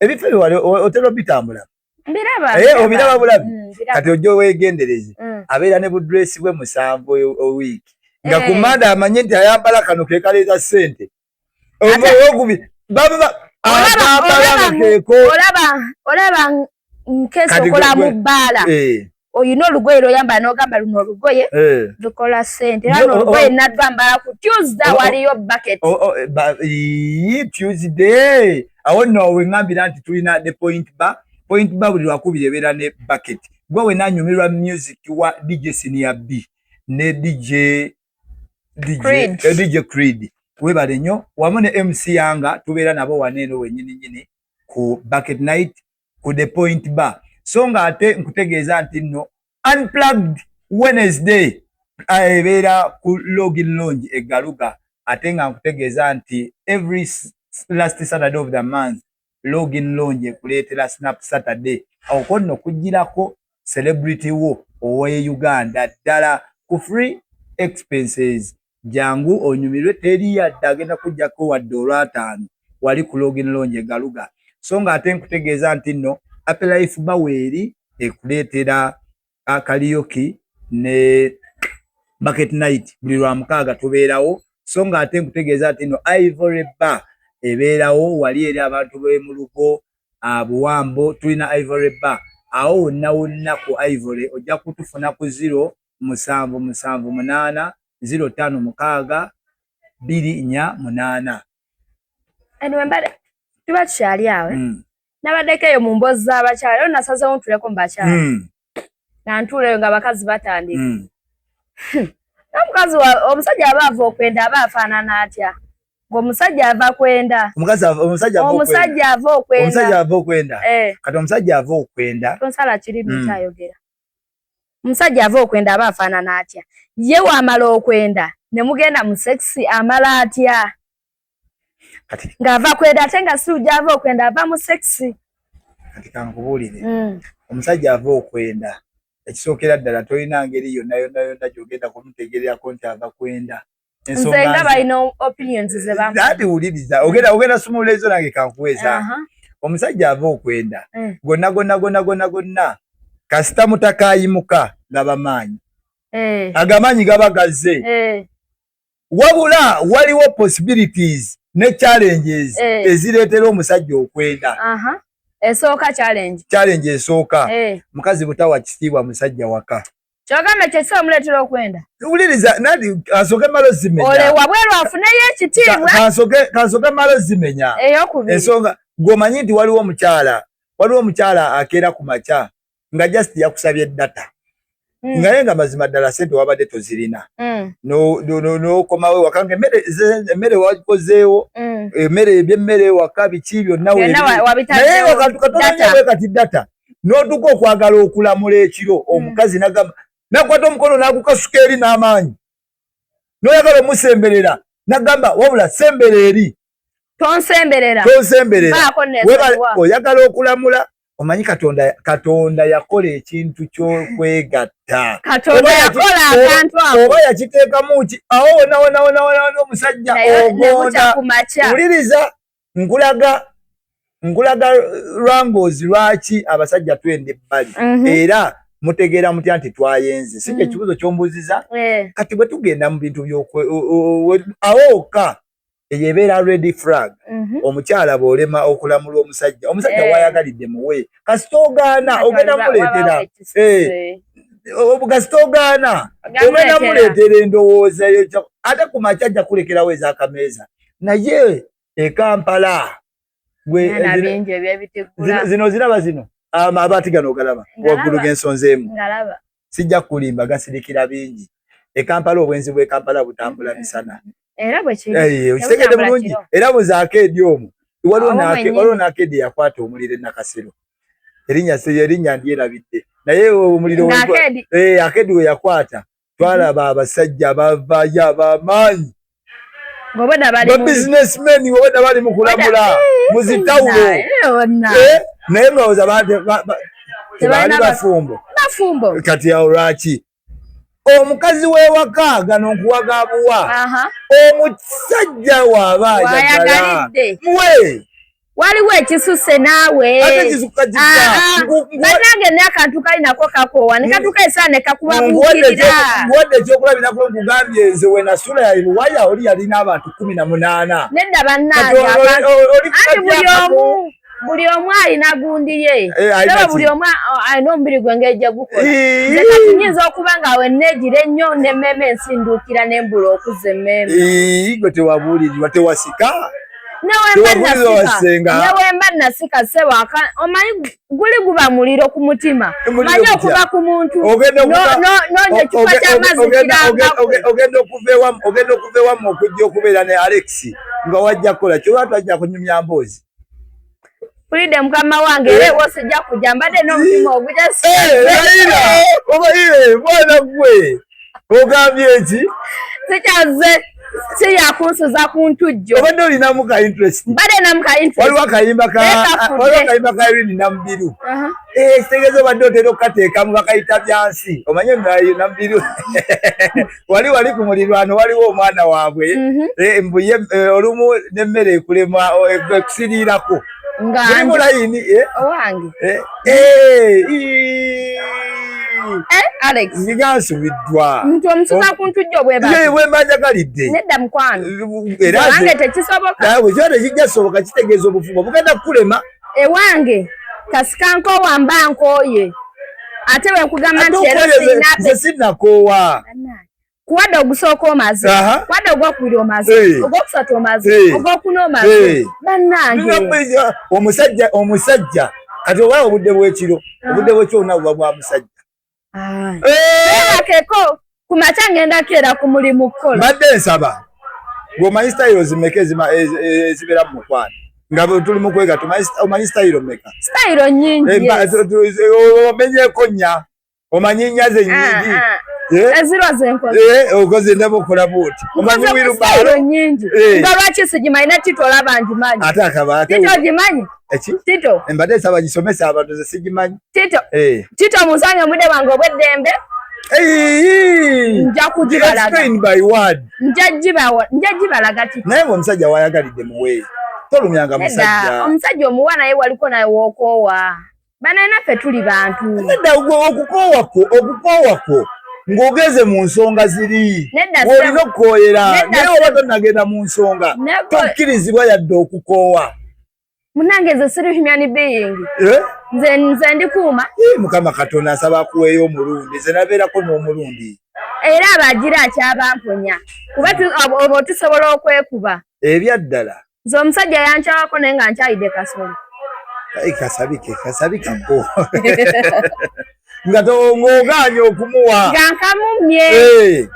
ebifo biwali otera obitambula obiraba bulabi kati ojje weegendereze abeera ne budresi bwe 7 owiiki nga ku Manda amanye nti ayambala kano ke kaleeta ssente olaba nkesi okola mu bbaala oyina olugoye lwoyambala n'ogamba luno olugoye lukola ssente era n'olugoye naddwambala ku Tuesday waliyo bucket Tuesday awo nno weŋŋambira nti tulina ne point bar buli lwakubiri ebeera ne bucket gwe we nanyumirwa music wa DJ Senior B ne DJ Creed webale nnyo wamu ne MC Yanga tubeera nabo waneeno wenyininyini ku bucket night ku the point bar so nga ate nkutegeeza nti nno Unplugged Wednesday ebeera ku Login Lounge egaluga ate nga nkutegeeza nti every last Saturday of the month Login Lounge ekuleetera Snap Saturday awo nno kugirako celebrity wo owe Uganda ddala ku free expenses jangu onyumirwe teri yadde agenda kujjako wadde olw'ataano wali ku Login Lounge egaluga so nga ate nkutegeeza nti nno Apple Life Baweri ekuleetera karaoke ne bucket night buli lwa mukaaga tubeerawo so nga ate nkutegeeza nti nno Ivory Bar ebeerawo wali eri abantu b'emulugo Buwambo tulina Ivory Bar awo wonna ku Ivory ojja kutufuna ku 0778 05 248 anyway mbale tuba tukyali awe nabaddeko eyo mu mbozi z'abakyala era nasazeewo ntuleko mu bakyala nantuuleyo nga bakazi batandika n'omukazi omusajja aba ava okwenda aba afaanana atya ng'omusajja ava kwenda omusajja ava okwenda kati omusajja ava okwenda tonsala kirimi kyayogera omusajja ava okwenda aba afaanana atya ye wamala okwenda ne mugenda mu sexy amala atya ng'ava kwenda ate nga si ujja ava okwenda ava mu sexy kati kankubuulire omusajja ava okwenda ekisookera ddala tolina ngeri yonna gy'ogenda kumutegererako nti ava kwenda nze nga balina opinions ze bamu ati wuliriza ogenda sumula ezo nange kankuweza omusajja ava okwenda gonna kasita mutakayimuka gabamaanyi agamaanyi gaba gazze wabula waliwo possibilities ne challenges ezireetera omusajja okwenda esooka challenge esooka mukazi butawa kitiibwa musajja waka kyogamba kyekisa omuleetera okwenda wuliriza nati kasooke malo zimenya ole wabweru afuneyo ekitiibwa kasooke malo zimenya ensonga gwomanyi nti waliwo omukyala akeera ku makya nga just yakusabye data ngaye nga mazima ddala sente wabadde tozirina n'okomawo ewaka nga emmere wakozeewo ebyemmere ewaka biki byonna naye wakatonawe kati data n'otuka okwagala okulamula ekiro omukazi nagamba nakwata omukono n'agukasuka eri n'amaanyi n'oyagala omusemberera nagamba wabula sembera eri tonsemberera oyagala okulamula omanyi Katonda yakola ekintu ky'okwegatta. Katonda yakola akantu ako. Oba yakiteekamu ki awo wona omusajja ogonda. Wuliriza nkulaga lwangozi lwaki abasajja twende ebbali. Era mutegeera mutya nti twayenze. Si ekibuzo ky'ombuziza. Kati bwe tugenda mu bintu awoka eyebeera red flag. Omukyala bw'olema okulamula omusajja wayagalidde muwe kasita ogaana ogenda muleetera kasita ogaana ogenda muleetera endowooza ate ku makya ajja kulekerawo ez'akameeza naye e Kampala zino ziraba zino abaati gano ogalaba waggulu g'ensonzi emu sijja kulimba gasirikira bingi e Kampala obwenzi bw'e Kampala butambula misana. Era bwe kiri ukitegedde bulungi era muzaakedi omwo waliwo naakedi yakwata omuliro e Nakasero erinnya ndyerabidde naye omuliro akedi we yakwata twalaba abasajja bavayo abamaanyi ba businessmen wabadda bali mu kulamula mu zitawulo naye ngawooza tebaali bafumbo kati awo lwaki omukazi w'ewaka gano nkuwagabuwa omusajja waaba ayagalidde muwe waliwo ekisusse naawe banange n'akantu kalinako kakoowa ne katuka esaa ne kakubabuukirira nkuwadde ekyokulabirako nkugambye nze we nasula ya luwaya oli yalina abantu 18 nedda bannange buli omu alina gundi ye era buli omu alina omubiri gwe ng'ejja gukola nze kati nyinza okuba nga wenneegira ennyo n'emmeeme ensinduukira n'embula okuzza emmeeme gwe tewabuulirirwa tewasika newemba nasika sewaka omanyi guli guba muliro ku mutima manyi okuba ku muntu nonye ekifa ky'amazzi kirangako ogenda okuva ewamu okujja okubeera ne Alex nga wajja kukola kyoba twajja kunyumya mboozi Pulide mukama wange lewo sijja kujja mbadde n'omutima ogujja bwana gwe ogambye eki sikyaze siyakunsuza ku ntujjo obadde olinamu ka interest mbadde namu ka interest waliwo akayimba ka Irene Nambiru kitegeeza obadde otera okukateekamu bakayita byansi omanye Nambiru wali ku mulirwano waliwo omwana waabwe mbuye olumu n'emmere ekulema ekusiriirako mulimu layini owange Alex ngansubiddwa nti omusuza ku ntujjo bwembanjagalidde nedda mukwano ewange tekisoboka bwe kiba tekijja soboka kitegeeza obufumbo bugenda kukulema ewange kasikanko wamba nkooye ate wenkugamba nti nze sinnakoowa kuwadde ogusooka omaze kuwadde ogwokubiri omaze ogwokusatu omaze ogwokuna omaze bannange omusajja kati oba obudde bw'ekiro obudde bw'ekiro bwonna buba bwa musajja bakeko ku makya ngenda keera ku mulimu kukola badde nsaba ng'omanyi sitayiro zimeka ezibeera mu mukwano nga tuli mu kwega omanyi sitayiro meka sitayiro nyingi omenyeko nnya omanyi nnya ze nyingi ezirwa zenkoze okoze ndaba okola buuti omanyi wirubaalo nyingi nga lwaki sigimanyi ne Tito olaba ngimanyi ate akaba Tito ogimanyi Tito mbadde nsaba gisomesa abantu ze sigimanyi Tito musange mudde wange obw'eddembe nja kugibalaga nja gibalaga Tito naye omusajja wayagalidde muwe tolumyanga musajja omusajja omuwa naye waliko naye wookoowa bananaffe tuli bantu nedda okukoowako ng'ogeze mu nsonga ziri olina okukooyera naye oba tonnagenda mu nsonga tokkirizibwa yadde okukoowa munange nze siri human being nze ndikuuma mukama Katonda asaba akuweeyo omulundi nze nabeerako n'omulundi era abagira akyabamponya kuba oba tusobola okwekuba ebyaddala nze omusajja yankyawako naye nga nkyayidde kasolo kasabikako nga ng'ogaanye okumuwa nga nkamumye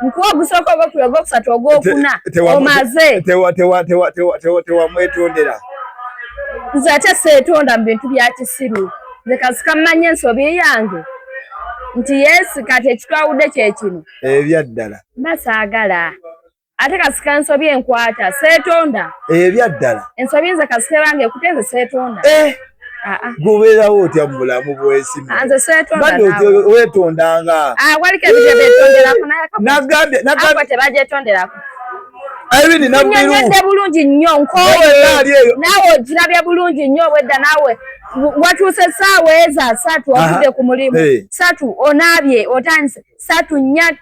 nkuwa ogusooka ogwokubiri ogwokusatu ogwokuna omaze tewamwetondera nze ate seetonda mu bintu bya kisiru nze kasika mmanye ensobi yange nti yesi kati ekitwawudde kyekino ebyaddala basaagala ate kasika ensobi enkwata seetonda ebyaddala ensobi nze kasika bange ekute nze seetonda Gubera otya mulamu bwesi. Anze setonda. Bado wetondanga. Walike bitondera kuna yakabo. Nagambe tebaje tondera. Irene Nabiru. Nyende bulungi nnyo nkowe. Nawe jirabye bulungi nnyo wedda nawe. Watuse sawa eza 3 wakude ku mulimu. 3 onabye otanse 3 nya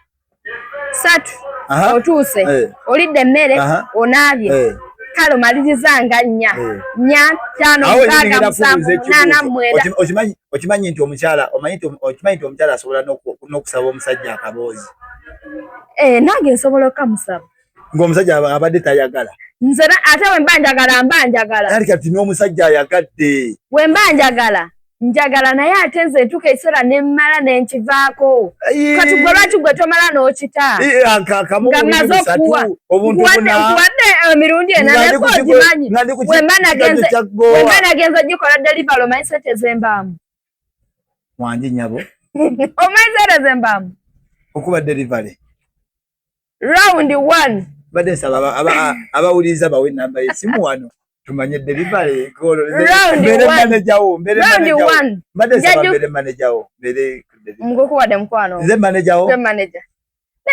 3 otuse. Olidde mmere onabye. Kalo malizanga nya 5 6 7 okimanyi nti omukyala omukyala asobola n'okusaba omusajja akabozi. Nange nsobola okamusaba. Ng'omusajja abadde tayagala. Nze ate we mbanjagala. Kati kati n'omusajja ayagadde. We mbanjagala. Njagala naye ate nze ntuka essera ne mmala ne nkivaako. Kati gwe lwaki gwe tomala n'okita? Nga mmaze okuwa. Nkuwadde emirundi ena naye ogimanyi. We mba nagenze ogikola delivery omanyi sente zembaamu. Wangi nyabo. Omanyi sente zembaamu. Okuba delivery. Round 1. Bade saba abawuliza bawe namba yesimu wano. Tumanye delivery kolo mbere manager wo mbere manager wo mngoko wade mkwano nze manager wo ne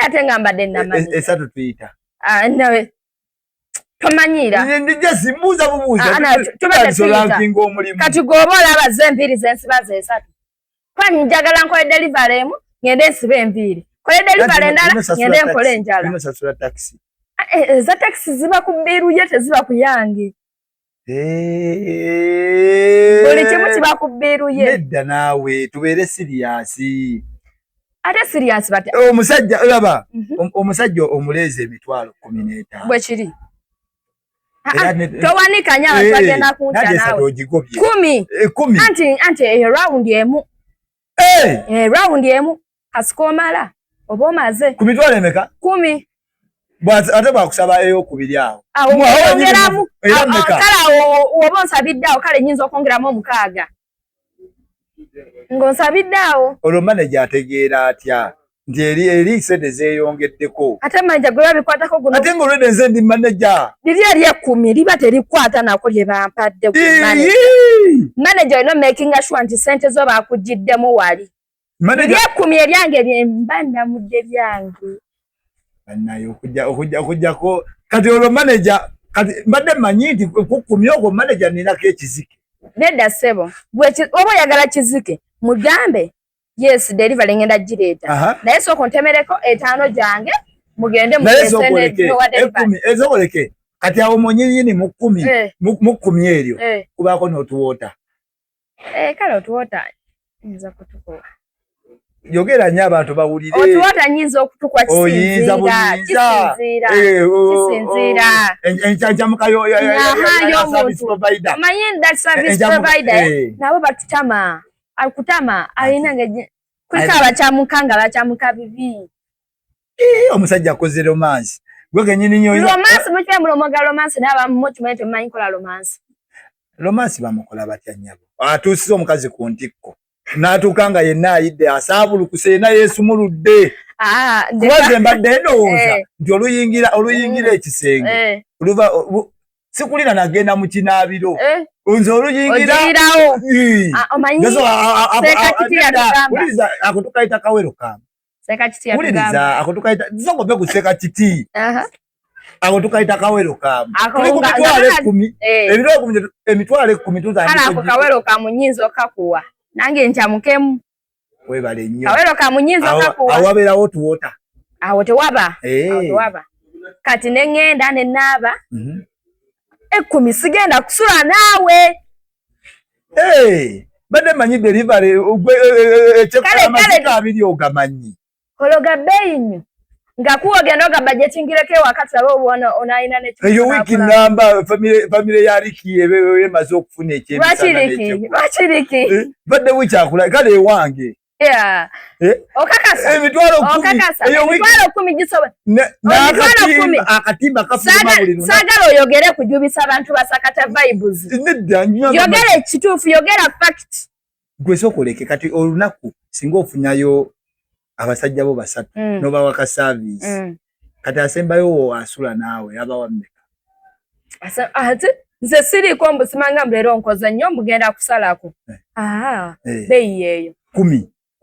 atenga mbade na manager esatu tuita nawe tomanyira ndije simuza bubuza tubade ranking omulimu kati gobola abazembiri zensiba zesatu kwa njagala nkole delivery mu ngende sibe enviri kole delivery ndala ngende nkole njala ino sasula taxi za taxi ziba kubiru yete ziba kuyange. Buli kimu kiba kubiruye. Nedda nawe tubeere serious. Ate serious bate. Omusajja laba omusajja omuleze emitwalo 15. Bwe kiri. Towanika nyawa twagenda kunta nawe. 10. Anti round emu. Round emu kasikomala oba omaze. Ku mitwalo emeka? 10. Ate bakusaba eyo kubiri awo. Ongeramu. Kala oba onsabiddeawo kale nyinza okwongeramu 6. Ng'onsabiddeawo. Olwo manager ategeera atya nti eri sente zeeyongeddeko. Ate manager gwe babikwatako guno. Ate ng'olwedde nze ndi manager. Liri eri 10 liba terikwata nako lye bampadde ku manager. Manager no making sure nti sente zo bakugiddemu wali. Liri 10 eryange lyembanda mudde byange. Nayo okujjako kati olwo manager kati mbadde manyi nti kukumya ogwo manager ninako ekizike. Nedda sebo oba oyagala kizike mugambe yes delivery ngenda gireeta naye sooka ntemereko 5 gyange mugende ezokoleke kati awo munyinyini mu 10 eryo kubaako n'otuwota. Kale otuwota nza kutukola. Yogera nnyo abantu bawulire. Otuwota nyinza okutukwa kisinziira. Kisinziira. Enjanjamuka yo service provider. Amanyi that service provider. Nabo batutama. Akutama alina nga kulika abakyamuka nga bakyamuka bibi. Omusajja akoze romance. Gwe kenyini nnyo. Romance mukye mulomoga romance n'aba mutumanyi temanyi kola romance. Romance bamukola batya nnyabo. Atuusiza omukazi ku ntikko. Natukanga yenna ayidde asaabulukuse yenna yeesumuludde. Kubaze mbadde ndowooza nti oluyingira ekisenge oluva sikulira nagenda mu kinaabiro nze oluyingira wuliriza ako tukayita kawero kamu wuliriza ako tukayita zogobe ku sekakiti ako tukayita kawero kamu tuli ku mitwalo 10 emitwalo 10 tutandika ako kawero kamu nyinza okakuwa nange nkyamukemu webale nnyo kawero kamunyinza okakuwa awabeerawo tuwota awo tewaba kati neŋŋenda ne naaba 10 sigenda kusula naawe badde manyi delivery ekyekolamazika abiri ogamanyi ologa bbeeyi nnyo nga kuwogenda oga bajetingireko ewakati aba obona onayina eyo wiiki namba famire ya Riki emaze okufuna lwaki badde wiiki akula kale ewange okakasa emitwalo 10 eyo wiiki 10 gisobola akatimba kafuluma buli lunaku saagala oyogere kujubisa abantu basakata vibes yogera ekituufu yogera fact gwe sokoleke kati olunaku singa ofunyayo abasajja bo 3 nobawa ka service kati asembayo asula naawe abawa mmeka nze siriko mbusimanga mlero nkoze nnyo mugenda kusalako bei yeyo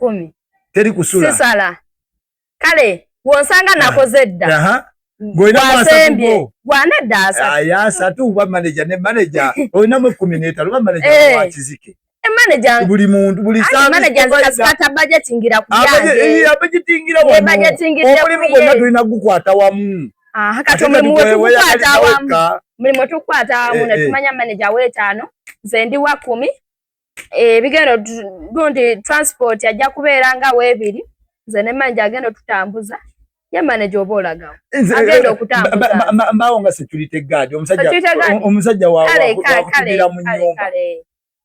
10 teri kusula sisala kale wonsanga nakoze dda goina masatu gwana dasa aya satu ba manager ne manager oina mu 10 ba manager wa kizike manager buli muntu buli service manager zakata budget ngira kubyanje budget ngira wa budget ngira omulimu gonna tulina gukwata wamu hakatomwe muwe kukwata wamu mulimo tukwata wamu ne tumanya manager w'etaano nze ndi wa 10 bigendo gundi transport yajja kubeeranga w'ebiri nze ne manager agenda tutambuza ya manager obolaga agenda okutambuza mbawo nga security guard omusajja wa kutira mu nyumba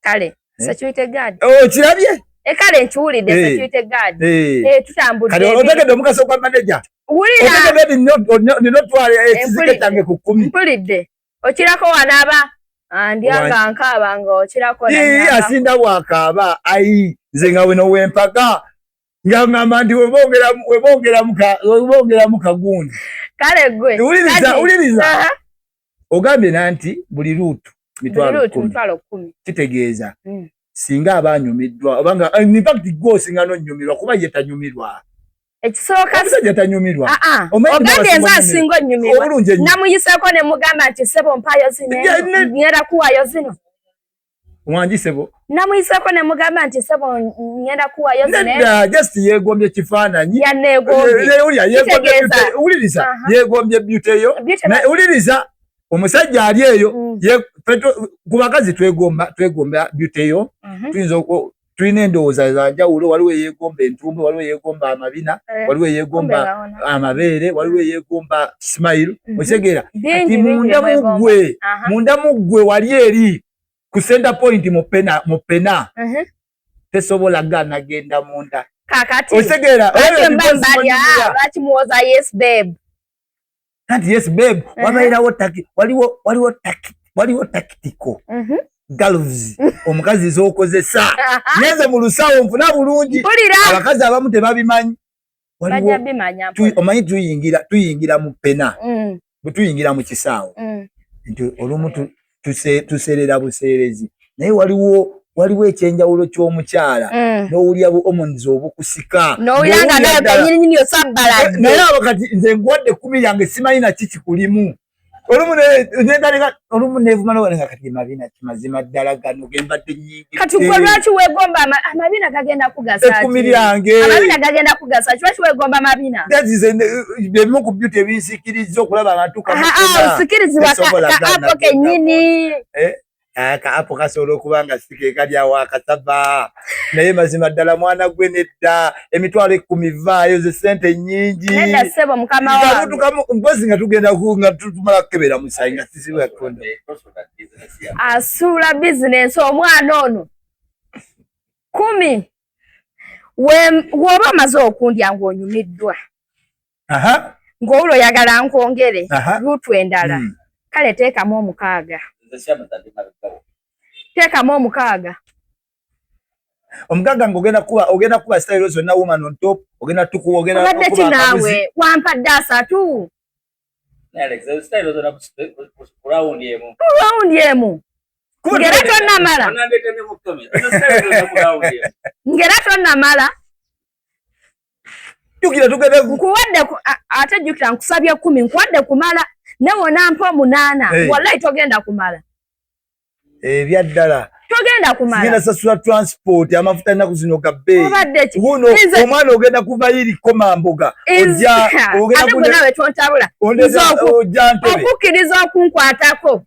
kale security guard kirabye kale nkiwulidde security guard tutambudde kale otegedde omugaso gwa manager otegedde ninotwala ekizike kyange ku 10 mpulidde okirako wanaaba andyanga nkaaba nga okirako asinda bwakaaba ayi nze nga weno wempaka nga ngamba nti webongera mu kagundi kale gwe uliriza ogambye nanti buli luutu mitwalo 10 kitegeeza singa abanyumiddwa obanga in fact gosinga nonyumirwa kuba ye tanyumirwa ekisooka omusajja tanyumirwa ogambye enza singa onyumirwa namuyiseko ne mugamba nti sebo mpayo zino ngenda kuwayo zino mwanji sebo namuyiseko ne mugamba nti sebo ngenda kuwayo zino nedda just yegombye kifaananyi uliriza yegombye byuteyo uliriza omusajja ali eyo ku bakazi twegomba byuteyo tulina endowooza za njawulo waliwo eyegomba entumbe waliwo eyegomba amabina waliwo eyegomba amabeere waliwo eyegomba smile otegeera ati munda muggwe wali eri ku center point mu pena tesobola ganagenda munda kakati otegeera bakimuwoza yes babe kanti yes babe wabairawo waliwo tactical gloves omukazi z'okozesa nyenze mu lusawo nfuna bulungi abakazi abamu tebabimanyi omanyi tuyingira mu pena bwe tuyingira mu kisaawo nti olumu tuserera buseerezi naye waliwo ekyenjawulo ky'omukyala n'owulya omonizi obukusika naye abo kati nze nkuwadde 10 yange simanyi naki kikulimu olumu neevuma nowalenga kati mabina kimazima ddala gano gembadde nyingi kati gwe lwaki weegomba amabina gagenda kugasa ekkumi lyange amabina gagenda kugasa kiwaki weegomba amabina byebimu ku byuti ebinsikiriza okulaba abantu osikirizibwa kaapo kennyini kaapo kasobola okuba nga sikekaliawo akasaba naye mazima ddala mwana gwe nedda emitwalo 10 vaayo ze sente nyingi nedda ssebo mukama wange mpozi nga tugenda nga tumala kukebera musayi nga sisibwa katonda asuula bizinensi omwana ono 10 w'oba omaze okundya ng'onyumiddwa ng'owulo oyagala nkwongere luutu endala kale teekamu 6 teekamu 6 omugaga ng'ogenda kuba style zonna woman on top ogenda tukuwa ogenda obadde kinaawe wampadde 3 rawundi emu ngera tonnamala nkuwadde ate jjukira nkusabye 10 nkuwadde kumala newona mpa 8 wallahi togenda kumala ebyaddala togenda kumala sigenda sasula transport amafuta ennaku zino gabbeeyi guno omwana ogenda kuva yiriko mamboga ate gwe nawe tontabula okukkiriza okunkwatako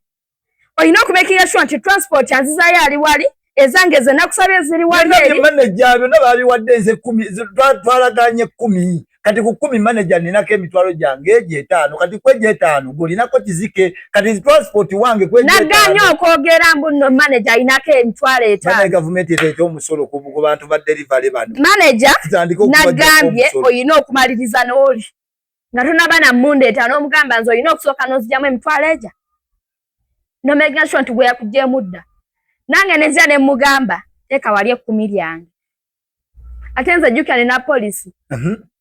olina okubeekera sure nti transport anzizayo ali wali ezange ze nakusabye ziri wali eri manager byonna babiwadde nze 10 twalaganye 10 kati ku 10 manager ninako emitwalo gyange egy'etaano kati kwegy'etaano gulinako kizike kati transport wange naganye okwogera mbu nno manager alinako emitwalo 5 gavumenti eteeka omusolo ku bantu ba delivery bano manager nagambye olina okumaliriza n'oli nga tonaba na munda 5 omugamba nze olina okusooka n'ozigyamu emitwalo egyo nomega sure nti gwe yakuggyemu dda nange nezira ne mugamba teeka wali 10 lyange ate nze jjukira nina polisi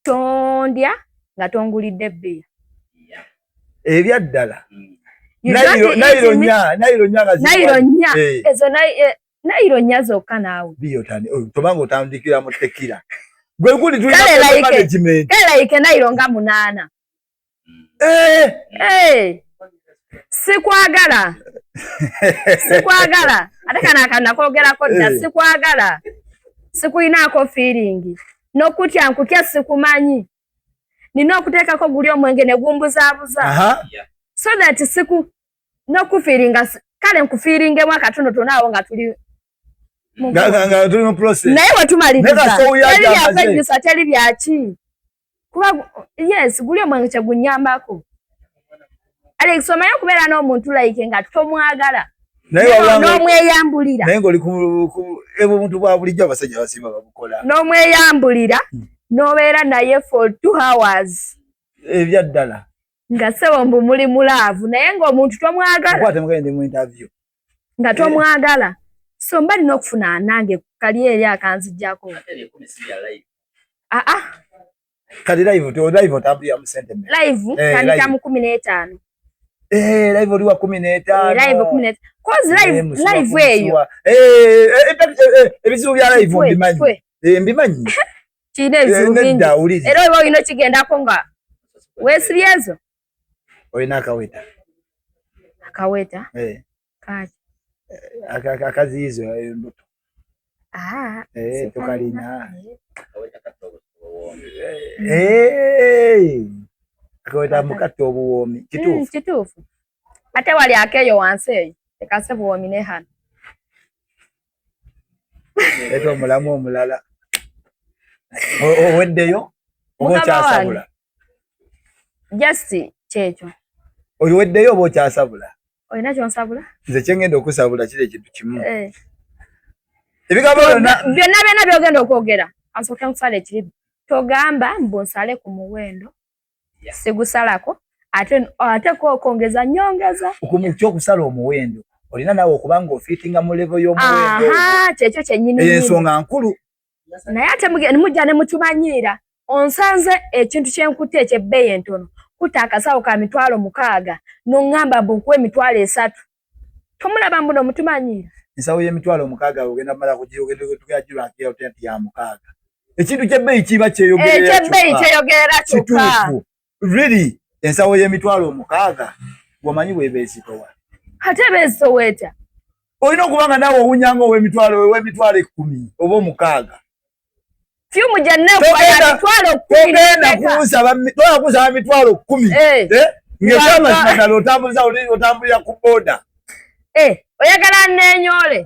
tondya nga tongulidde bbiya ebyaddala Naironya ezo Naironya zokka naawe biyo tani tobanga otandikira mu tekira gwe kuli tulina management like Naironga 8 sikwagala ate kana kogerako dda sikwagala sikuinaako feeling n'okutya nkutya sikumanyi nina okuteekako guli omwenge ne gumbuzaabuza so that n'okufiiringa kale nkufiiringemu akatono tonaawo nga tuli mu process naye wetumaliriza teri byaki kuba yes guli omwenge kyegunyambako Alex omanyi okubeera n'omuntu like nga tomwagala n'omweyambulira naye ng'oli ebo omuntu bwa bulijjo abasajja abasinga babukola n'omweyambulira n'obeera naye for 2 hours ebyaddala nga sebo mbu muli mulaavu naye ng'omuntu tomwagala kwate mugende mu interview nga tomwagala so mba nina okufuna nange kali eri akanzijjako kali live otambulira mu sentiment live tandika mu 15 live oli wa 15 live 15 cause live eyo ebizibu bya live mbimanyi kine ebizibu bingi era oba olina kigendako nga weesibyezo olina akaweta kaki akaziizo embuto tokalina akaweta mukatta obuwoomi kituufu ate wali akeeyo wansi eyo ekase buwoomi ne hano eto omulamu omulala oweddeyo oba okyasabula just kyekyo oliweddeyo oba okyasabula olina kyonsabula nze kyengenda okusabula kiri ekintu kimu ebigambo byonna byogenda okwogera asooke nkusala ekiri togamba mbu nsale ku muwendo sigusalako ate kwongeza nyongeza kyokusala omuwendo olina naawe okuba nga ofiitinga mu level y'omuwendo kyekyo kyennyini ensonga nkulu naye ate mujja ne mutumanyiira onsanze ekintu kyenkutte ekyebbeeyi entono kutta akasawo ka 6,000 n'oŋŋamba mbu nkuwa 3,000 tomulaba mbu n'omutumanyiira ensawo y'6,000 ogenda mala kugiragirwa nti ya 6,000 ekintu kyebbeeyi kiba kyeyogerera kyokka really ensawo y'6,000 gwomanyi bwebeesitowa ate beesitoweta olina okuba nga naawe owunyanga ow'emitwalo 10 oba 6,000 fyumu gyennekwaya toya kunsaba 10,000 ng'ekyamazima ddala otambulira ku booda oyagala nnenyole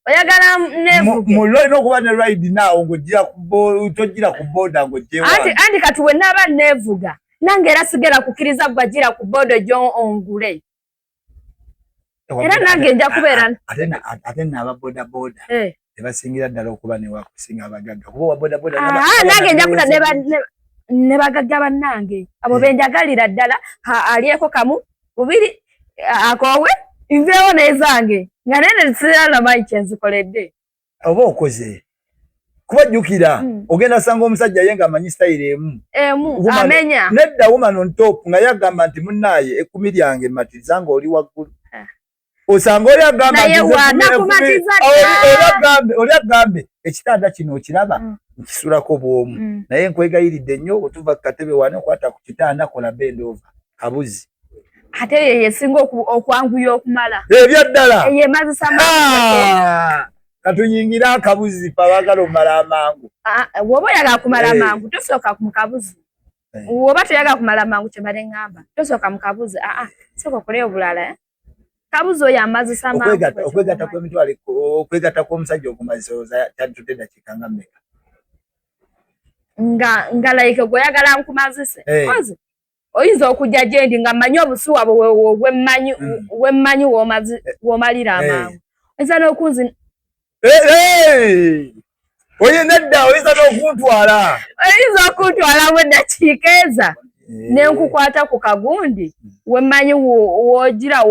oyagala nevuge mullo olina okuba ne ride naawo ng'otojjira ku booda ng'ojjewange anti kati wennaaba nevuga nange era sigera kukkiriza gwajjira ku booda gyo ongule era nange nja kubeera ate n'ababoodabooda tebasingira ddala okuba newakusinga abagagga kuba owaboodabooda nange nja kuta ne bagagga bannange abo benjagalira ddala alyeko kamu bubiri akoowe nveewo nezange nga nene sira namanyi kyenzikoledde oba okoze kuba jjukira ogenda sanga omusajja ye nga amanyi style emu amenya nedda woman on top nga yagamba nti munnaaye 10 lyange matiriza nga oli waggulu osanga oli agamba oli agambe ekitanda kino okiraba nkisulako bwomu naye nkwegayiridde nnyo otuva ku katebe wane okwata ku kitanda kola bendova kabuzi ate ye singa okwanguya okumala ebyaddala yemazisa katuyingira akabuzi pabagala omala amangu woba oyagala kumala amangu tosooka mu kabuzi woba toyagala kumala amangu kyemale ŋŋamba tosooka mu kabuzi sooka okuleyo obulala kabuzi oyo amazisa okwegatta kw'omusajja okumazisa kyatutudde eddakiika nga mmeka nga like gweoyagala nkumazise kozi oyinza okujja gyendi nga mmanyi obusuwa bwemmanyi w'omalira amangu oyinza n'okunzi oye nedda oyinza n'okuntwala mu eddakiika eza nenkukwata ku kagundi wemmanyi wogira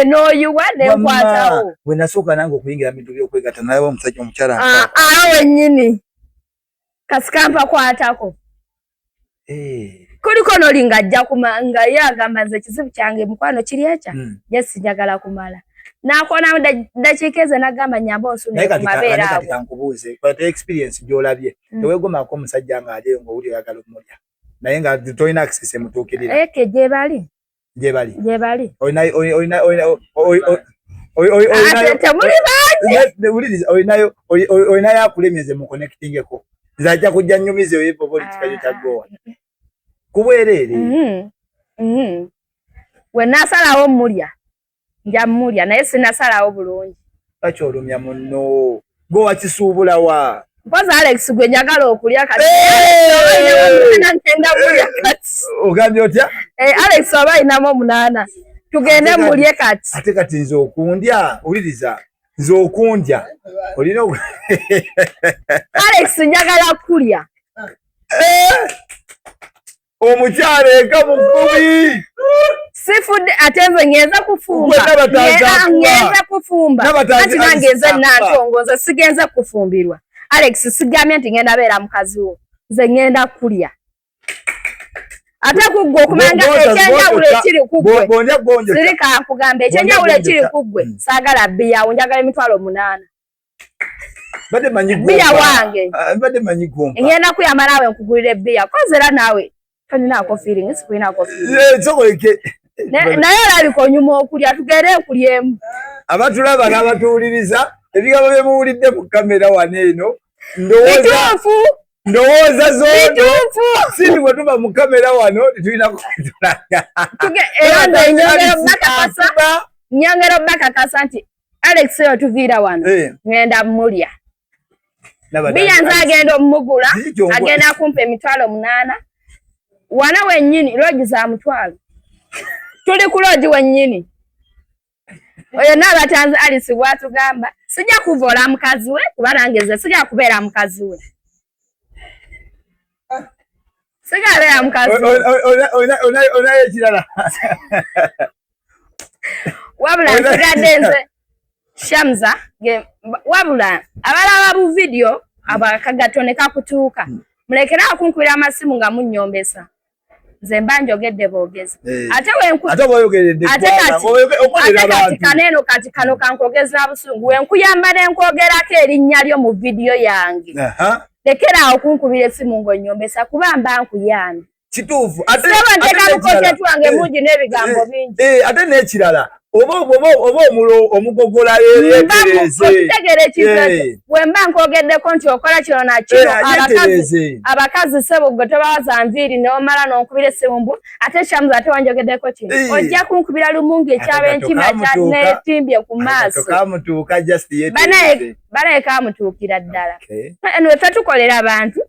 n'oyiwa nenkwatawo bwe nasooka nange okuyingira bintu by'okwegatta nalaba omusajja omukyala wennyini kasikampa kwatako kuliko mukono linga ajja kumanga yagamba nze kizibu kyange mukwano kiri echa yes njagala kumala nakona ndachikeze nagamba nyamba osune kumabera abo kankubuze but experience gyolabye tewegoma ko musajja nga ali ngo uli yagala omulya naye nga toina access mutukirira eke jebali oyina yakulemeze mu connecting ko nzajja kujja nyumize yepo politika yitagowa kubwerere we nasalawo mulya nja mulya naye sinasalawo bulungi acho olumya munno go wakisuubula wa Boza Alex gwe njagala okulya kati ogambye otya Alex abayina mu 8 tugende mulye kati ate kati nzo okundya uliriza nzo okundya olina Alex njagala kulya omukyale eka mukubi seafood atenze ngeza kufumba ngeza kufumba ati nangeze natongoza sigenza kufumbirwa Alex sigamye nti ngenda bera mukazi wo nze ngenda kulya ate kuggo kumanga ekyenja ule kiri kugwe sirika kugamba ekyenja ule kiri kugwe sagala bia unjagala emitwalo 8 bade manyigomba bia wange bade manyigomba ngenda kuyamalawe nkugulire bia kozera nawe kanina ko feeling sikuina ko feeling zokoleke naye aliko nyuma okulya tugere kulyemu abatulaba n'abatuuliriza ebigabo bye muwulidde mu kamera wano eno ndowooza zono sindi bwe tuba mu kamera wano tetulina kutulanga era nze nyongera bakakasa nti Alex yo tuviira wano ngenda mulya biyanza agenda omugula agenda kumpa emitwalo 8 wana wennyini loji za mutwalo tuli ku loji wennyini oyo n'abatanzi Alice bwatugamba sijja kuvola mukazi we kubarangeze sijja kubeera mukazi we sigala mukazi ona ekirala wabula nsigadde nze Shamza wabula abalaba bu video abakagatone kakutuuka mulekera akunkubira amasimu nga munnyombesa nze mba njogedde boogezi ate kati kaneno kati kano kankogeza busungu wenkuyamba nenkogerako erinnya lyo mu video yange lekera okunkubira esimu ng'onnyombesa kuba mba nkuyambe kituufu ate nteekamukotetu wange mungi n'ebigambo bingi ate n'ekirala oba omugogola yetegereze wemba nkogeddeko nti okola kino nakino abakazi sebo gwe tobawaza nviiri neomala nonkubira esimu ate Shamza ate wanjogeddeko kino ojja kunkubira lumungi ekyaba entima netimbye ku maaso banaye kamutuukira ddala eno efe tukolera abantu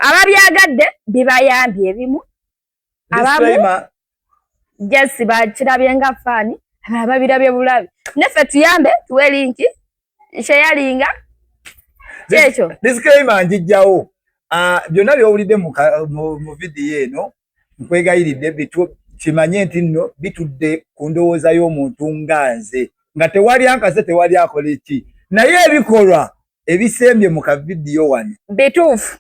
ababyagadde bibayambye ebimu abamu Jesse bakirabye nga fani ababirabye bulabi nefe tuyambe tuwe linki sharinga checho disclaimer njijjawo byonna byowulidde mu video eno nkwegayiridde bitu kimanye nti nno bitudde ku ndowooza y'omuntu nganze nga tewali ankase tewali akola eki naye ebikolwa ebisembye mu ka video wano bituufu